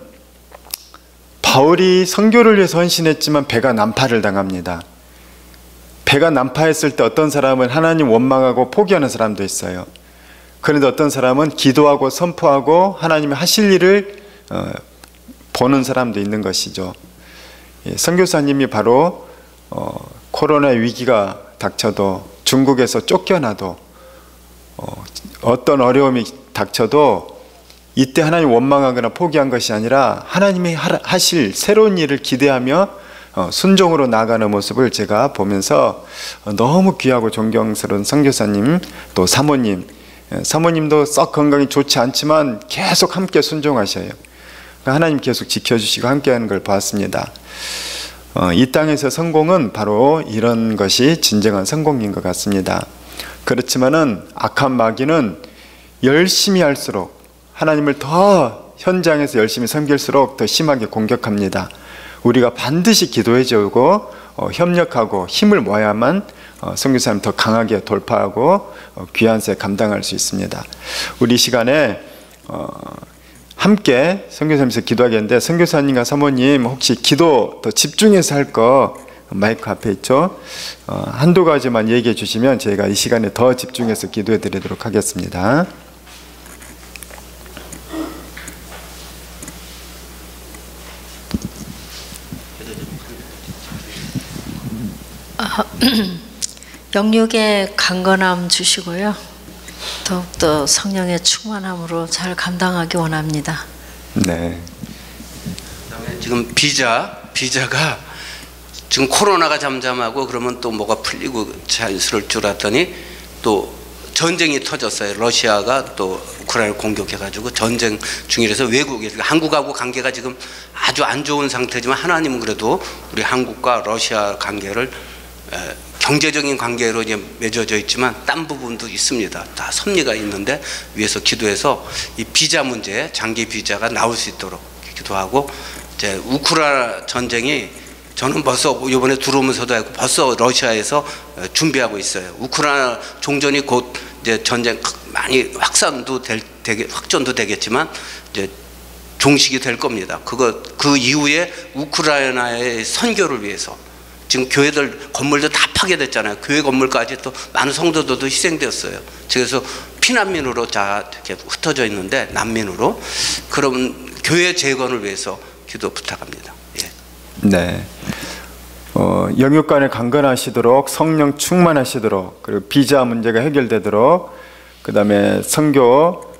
바울이 선교를 위해서 헌신했지만 배가 난파를 당합니다. 배가 난파했을 때 어떤 사람은 하나님 원망하고 포기하는 사람도 있어요. 그런데 어떤 사람은 기도하고 선포하고 하나님이 하실 일을 보는 사람도 있는 것이죠. 선교사님이 바로 코로나 위기가 닥쳐도, 중국에서 쫓겨나도, 어떤 어려움이 닥쳐도 이때 하나님 원망하거나 포기한 것이 아니라 하나님이 하실 새로운 일을 기대하며 순종으로 나아가는 모습을 제가 보면서 너무 귀하고 존경스러운 선교사님, 또 사모님도 썩 건강이 좋지 않지만 계속 함께 순종하셔요. 하나님 계속 지켜주시고 함께하는 걸 봤습니다. 이 땅에서 성공은 바로 이런 것이 진정한 성공인 것 같습니다. 그렇지만은 악한 마귀는 열심히 할수록, 하나님을 더 현장에서 열심히 섬길수록 더 심하게 공격합니다. 우리가 반드시 기도해주고 협력하고 힘을 모아야만 선교사님 더 강하게 돌파하고 귀한 새 감당할 수 있습니다. 우리 시간에 함께 선교사님께서 기도하겠는데, 선교사님과 사모님 혹시 기도 더 집중해서 할 거 마이크 앞에 있죠? 한두 가지만 얘기해 주시면 저희가 이 시간에 더 집중해서 기도해 드리도록 하겠습니다. 영육의 강건함 주시고요, 더욱더 성령의 충만함으로 잘 감당하기 원합니다. 네. 지금 비자가 지금 코로나가 잠잠하고 그러면 또 뭐가 풀리고 자연스러울 줄 알았더니 또 전쟁이 터졌어요. 러시아가 또 우크라이나를 공격해가지고 전쟁 중이라서 외국에, 한국하고 관계가 지금 아주 안 좋은 상태지만 하나님은 그래도 우리 한국과 러시아 관계를 경제적인 관계로 이제 맺어져 있지만 딴 부분도 있습니다. 다 섭리가 있는데 위에서 기도해서 이 비자 문제, 장기 비자가 나올 수 있도록 기도하고, 이제 우크라이나 전쟁이 저는 벌써 이번에 들어오면서도 하고 벌써 러시아에서 준비하고 있어요. 우크라이나 종전이 곧 이제 전쟁 많이 확전도 되겠지만 이제 종식이 될 겁니다. 그 이후에 우크라이나의 선교를 위해서 지금 교회들 건물도 다 파괴됐잖아요. 교회 건물까지 또 많은 성도들도 희생되었어요. 그래서 피난민으로 다 이렇게 흩어져 있는데, 난민으로. 그럼 교회 재건을 위해서 기도 부탁합니다. 예. 네. 영육 간에 강건하시도록, 성령 충만하시도록, 그리고 비자 문제가 해결되도록, 그 다음에 선교,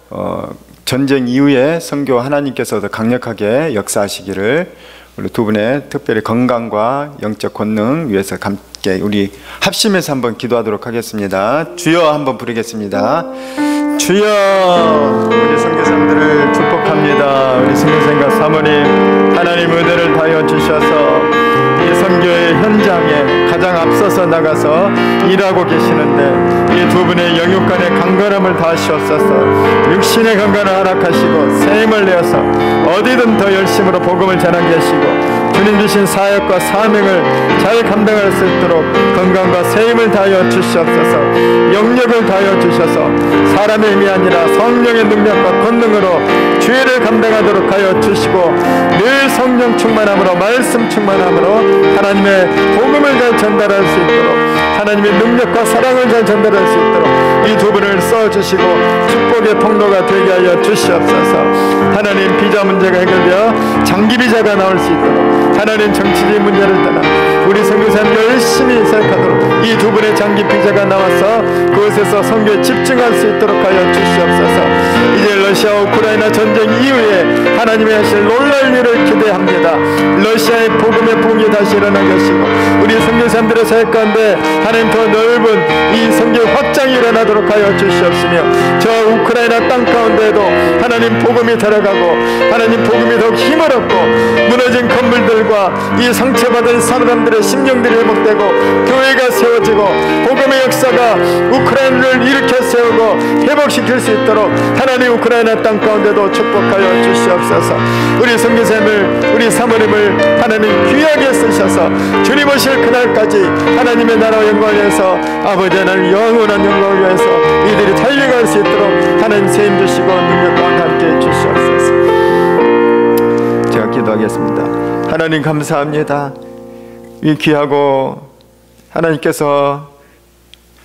전쟁 이후에 선교 하나님께서 더 강력하게 역사하시기를 우리 두 분의 특별히 건강과 영적 권능 위해서 함께 우리 합심해서 한번 기도하도록 하겠습니다. 주여 한번 부르겠습니다. 주여. 우리 선교사님들을 축복합니다. 우리 선교사님과 사모님, 하나님 은혜를 다하여 주셔서 이 선교의 현장에 가장 앞서서 나가서 일하고 계시는데, 이 두 분의 영육 간의 강건함을 다하시옵소서. 육신의 건강을 허락하시고 새 힘을 내어서 어디든 더 열심으로 복음을 전하게 하시고, 주님 주신 사역과 사명을 잘 감당할 수 있도록 건강과 새 힘을 다하여 주시옵소서. 영역을 다하여 주셔서 사람의 힘이 아니라 성령의 능력과 권능으로 죄를 감당하도록 하여 주시고, 늘 성령 충만함으로, 말씀 충만함으로 하나님의 복음을 잘 전달할 수 있도록, 하나님의 능력과 사랑을 잘 전달할 수 있도록 이 두 분을 써주시고 축복의 통로가 되게 하여 주시옵소서. 하나님, 비자 문제가 해결되어 장기 비자가 나올 수 있도록, 하나님 정치적인 문제를 떠나 우리 선교사님 열심히 사역하도록 이 두 분의 장기 비자가 나와서 그곳에서 선교에 집중할 수 있도록 하여 주시옵소서. 이제 러시아 우크라이나 전쟁 이후에 하나님이 하실 놀랄 일을 기대합니다. 러시아의 복음의 붕이 다시 일어난 것이고, 우리 선교사님들의 사역 가운데 하나님 더 넓은 이 선교 확장이 일어나도록 하여 주시옵시며, 저 우크라이나 땅 가운데에도 하나님 복음이 들어가고, 하나님 복음이 더욱 힘을 얻고, 무너진 건물들과 이 상처받은 사람들의 심령들이 회복되고 교회가 세워지고 복음의 역사가 우크라이나를 일으켜 세우고 회복시킬 수 있도록 하나님 우크라이나 땅 가운데도 축복하여 주시옵소서. 우리 선교사님을, 우리 사모님을 하나님 귀하게 쓰셔서 주님 오실 그날까지 하나님의 나라와 영광을 위해서, 아버지 하나님 영원한 영광을 위해서 이들이 달려갈 수 있도록 하나님 세임 주시고 능력과 함께 주시옵소서. 제가 기도하겠습니다. 하나님 감사합니다. 이 귀하고 하나님께서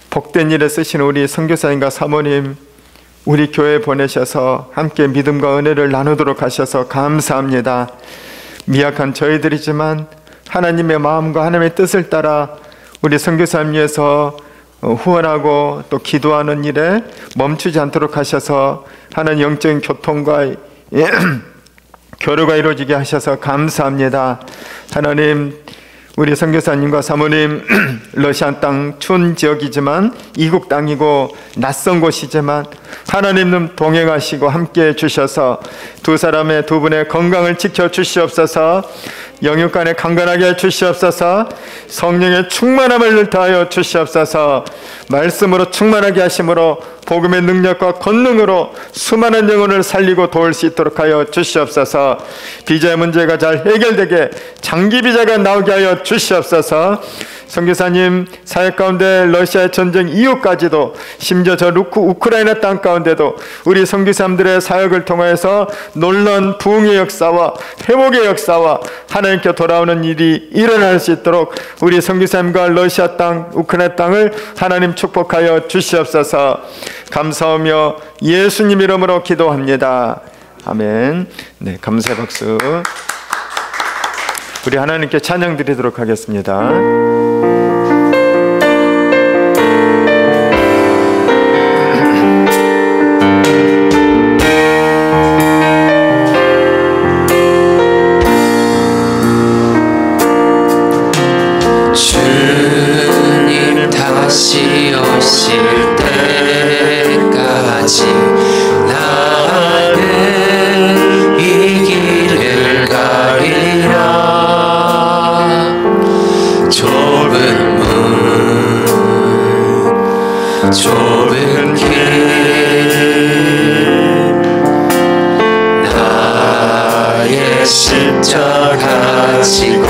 복된 일에 쓰신 우리 선교사님과 사모님, 우리 교회에 보내셔서 함께 믿음과 은혜를 나누도록 하셔서 감사합니다. 미약한 저희들이지만 하나님의 마음과 하나님의 뜻을 따라 우리 선교사님 위해서 후원하고 또 기도하는 일에 멈추지 않도록 하셔서 하나님 영적인 교통과 교류가 이루어지게 하셔서 감사합니다. 하나님, 우리 선교사님과 사모님 러시아 땅 추운 지역이지만 이국 땅이고 낯선 곳이지만 하나님은 동행하시고 함께해 주셔서 두 사람의 두 분의 건강을 지켜 주시옵소서. 영육간에 강건하게 해 주시옵소서. 성령의 충만함을 더하여 주시옵소서. 말씀으로 충만하게 하심으로 복음의 능력과 권능으로 수많은 영혼을 살리고 도울 수 있도록 하여 주시옵소서. 비자의 문제가 잘 해결되게 장기 비자가 나오게 하여 주시옵소서. 선교사님 사역 가운데 러시아의 전쟁 이후까지도 심지어 저 우크라이나 땅 가운데도 우리 선교사님들의 사역을 통해서 놀라운 부흥의 역사와 회복의 역사와 하나님께 돌아오는 일이 일어날 수 있도록 우리 선교사님과 러시아 땅, 우크라이나 땅을 하나님 축복하여 주시옵소서. 감사하며 예수님 이름으로 기도합니다. 아멘. 네, 감사의 박수. 우리 하나님께 찬양 드리도록 하겠습니다. 주님 다시 오실 때까지 나는 이 길을 가리라. 좁은 문 좁은 길 나의 십자가 지고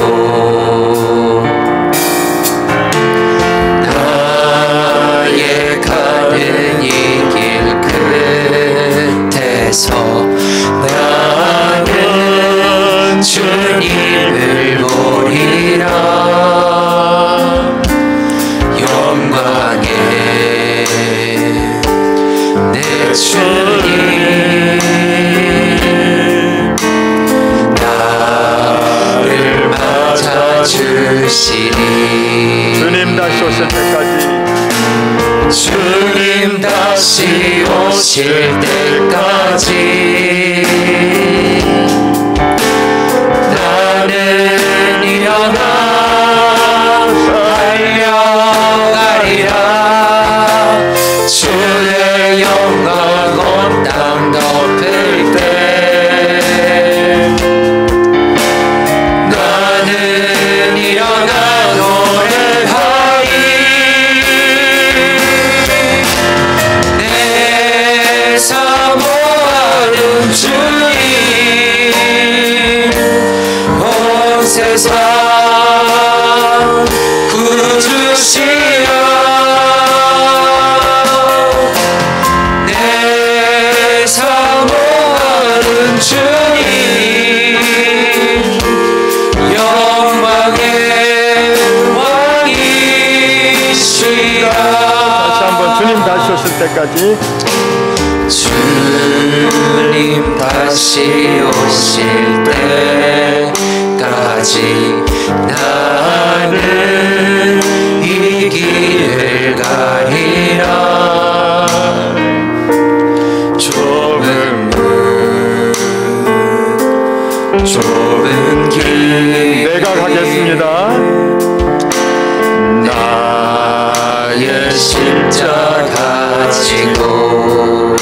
나의 가는 이 길 끝에서 나는 주님을 보리라. 영광의 내 주님 나를 맞아주시리. 주님 다시 오실 때까지 주님 다시 오실 때까지 나는 일어나 달려가리라. 주의 영광 온 땅 덮을 때 나는 일어나 노래하리. 내 사모하는 주님 온 세상 구주시여. 내 사모하는 주님 영광의 왕이시라. 다시 한번 주님 다시 오실 때까지 주님 다시 오실 때까지 나는 이 길을 가리라. 좁은 문 좁은 길 내가 가겠습니다. 나의 십자가 지고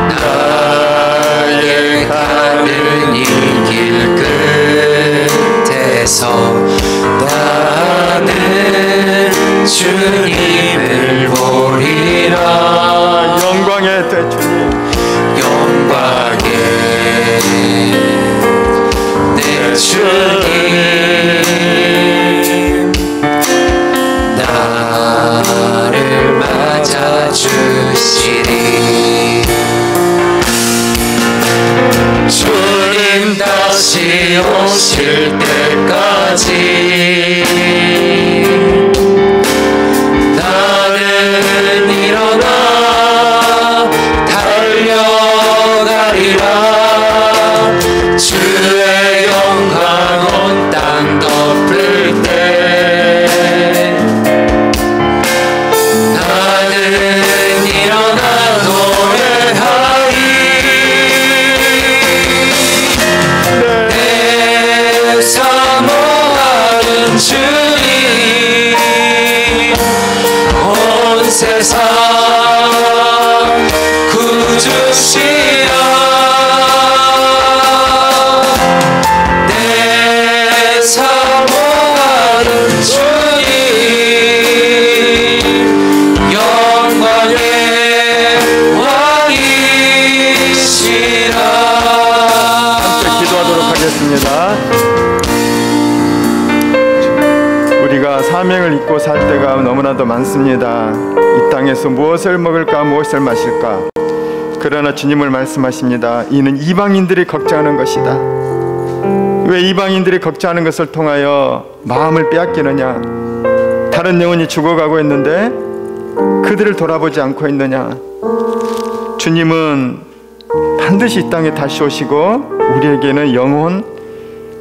나의 가는 이 길 끝에서 나는 주님을 보리라. 영광의 대 주님 영광의 내 주님 나를 맞아주시리. 주님 다시 오실 때까지 나는 일어나 달려가리라. 주의 영광 우리가 사명을 잊고 살 때가 너무나도 많습니다. 이 땅에서 무엇을 먹을까 무엇을 마실까. 그러나 주님을 말씀하십니다. 이는 이방인들이 걱정하는 것이다. 왜 이방인들이 걱정하는 것을 통하여 마음을 빼앗기느냐. 다른 영혼이 죽어가고 있는데 그들을 돌아보지 않고 있느냐. 주님은 반드시 이 땅에 다시 오시고 우리에게는 영혼,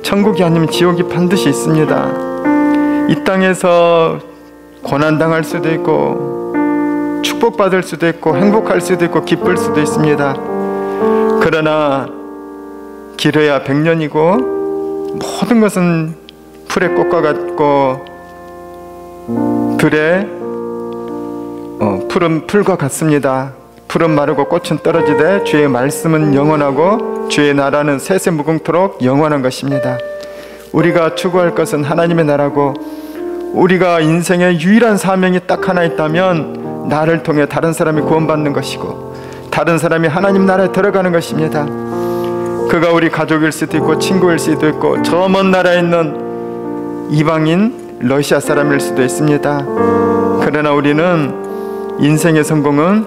천국이 아니면 지옥이 반드시 있습니다. 이 땅에서 고난당할 수도 있고 축복받을 수도 있고 행복할 수도 있고 기쁠 수도 있습니다. 그러나 길어야 100년이고 모든 것은 풀의 꽃과 같고 들의 푸른 풀과 같습니다. 풀은 마르고 꽃은 떨어지되 주의 말씀은 영원하고 주의 나라는 세세 무궁토록 영원한 것입니다. 우리가 추구할 것은 하나님의 나라고 우리가 인생의 유일한 사명이 딱 하나 있다면 나를 통해 다른 사람이 구원받는 것이고 다른 사람이 하나님 나라에 들어가는 것입니다. 그가 우리 가족일 수도 있고 친구일 수도 있고 저 먼 나라에 있는 이방인 러시아 사람일 수도 있습니다. 그러나 우리는 인생의 성공은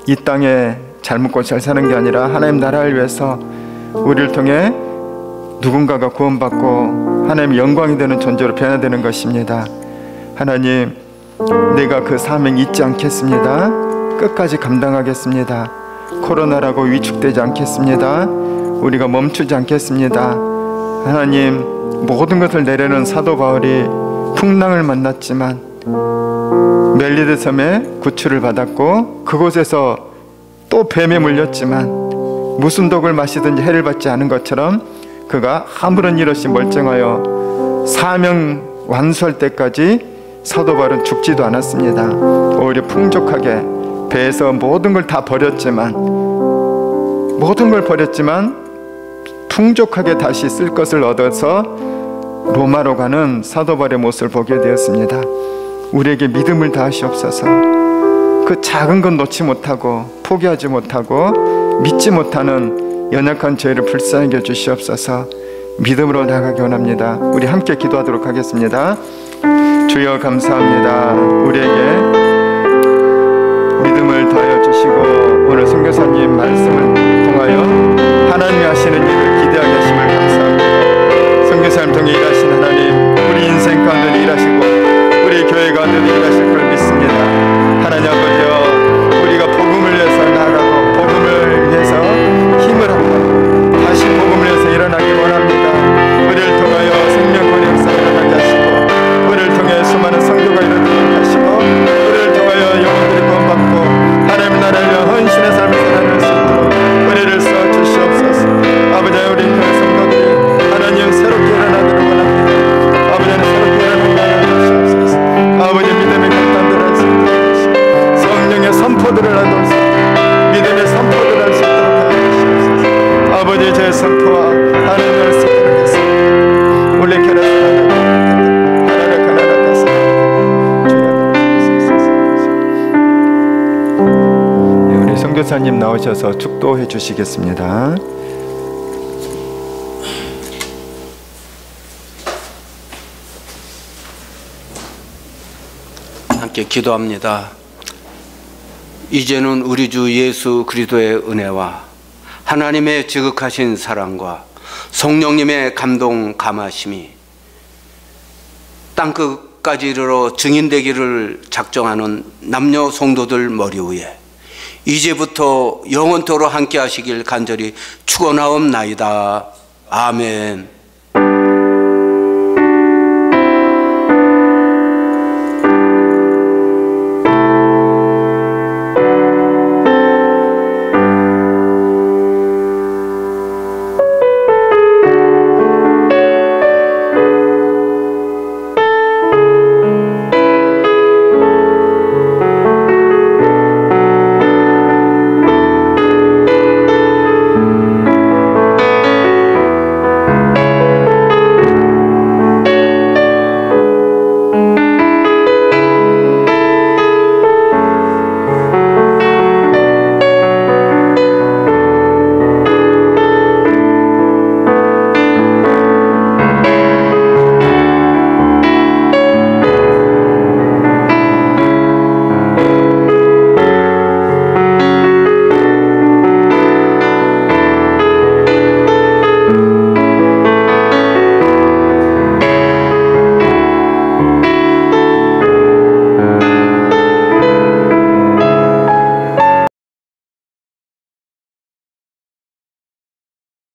이 땅에 잘 먹고 잘 사는 게 아니라 하나님 나라를 위해서 우리를 통해 누군가가 구원받고 하나님의 영광이 되는 존재로 변화되는 것입니다. 하나님, 내가 그 사명 잊지 않겠습니다. 끝까지 감당하겠습니다. 코로나라고 위축되지 않겠습니다. 우리가 멈추지 않겠습니다. 하나님, 모든 것을 내려는 사도 바울이 풍랑을 만났지만 멜리드 섬에 구출을 받았고 그곳에서 또 뱀에 물렸지만 무슨 독을 마시든지 해를 받지 않은 것처럼 그가 아무런 일 없이 멀쩡하여 사명 완수할 때까지 사도 바울은 죽지도 않았습니다. 오히려 풍족하게 배에서 모든 걸 다 버렸지만 풍족하게 다시 쓸 것을 얻어서 로마로 가는 사도 바울의 모습을 보게 되었습니다. 우리에게 믿음을 다하시옵소서. 그 작은 건 놓지 못하고 포기하지 못하고 믿지 못하는 연약한 저희를 불쌍히 여주시옵소서. 믿음으로 나가기 원합니다. 우리 함께 기도하도록 하겠습니다. 주여 감사합니다. 우리에게 믿음을 더하여 주시고 오늘 선교사님 말씀을 통하여 하나님이 하시는 일을 기대하게 하심을 감사합니다. 선교사님 통해 일하신 하나님, 우리 인생 가운데 일하시고 우리 교회 가운데 일하실 걸 믿습니다. 하나님 아버지여, 우리가 복음을 위해서 나아가고 복음을 위해서 힘을 합하고 다시 복음을 위해서 일어나기 원합니다. 우리를 통하여 생명권의 역사가 일어나게 하시고 우리를 통해 수많은 선교가 일어나게 하시고 우리를 통하여 영혼들이 구원받고 하나님 나라를 위한 헌신의 삶을 살아낼 수 있도록 우리를 써주시옵소서. 아버지, 우리 교회 성도들이 하나님 새롭게 일어나기를 원합니다. 아버지는 새롭게 일어나게 하여 주시옵소서. 아버지, 믿음의 결단들을 할 수 있도록 하시고 성령의 선포들을 하도록 믿음의 선포들을 할 수 있도록 하여 주시옵소서. 아버지, 제 선포와 하나님을 할 수 있도록 하겠습니다. 원래 결혼을 우리 선교사님 나오셔서 축도해 주시겠습니다. 함께 기도합니다. 이제는 우리 주 예수 그리스도의 은혜와 하나님의 지극하신 사랑과 성령님의 감동 감하심이 땅끝까지 이르러 증인되기를 작정하는 남녀 성도들 머리 위에 이제부터 영원토록 함께 하시길 간절히 축원하옵나이다. 아멘.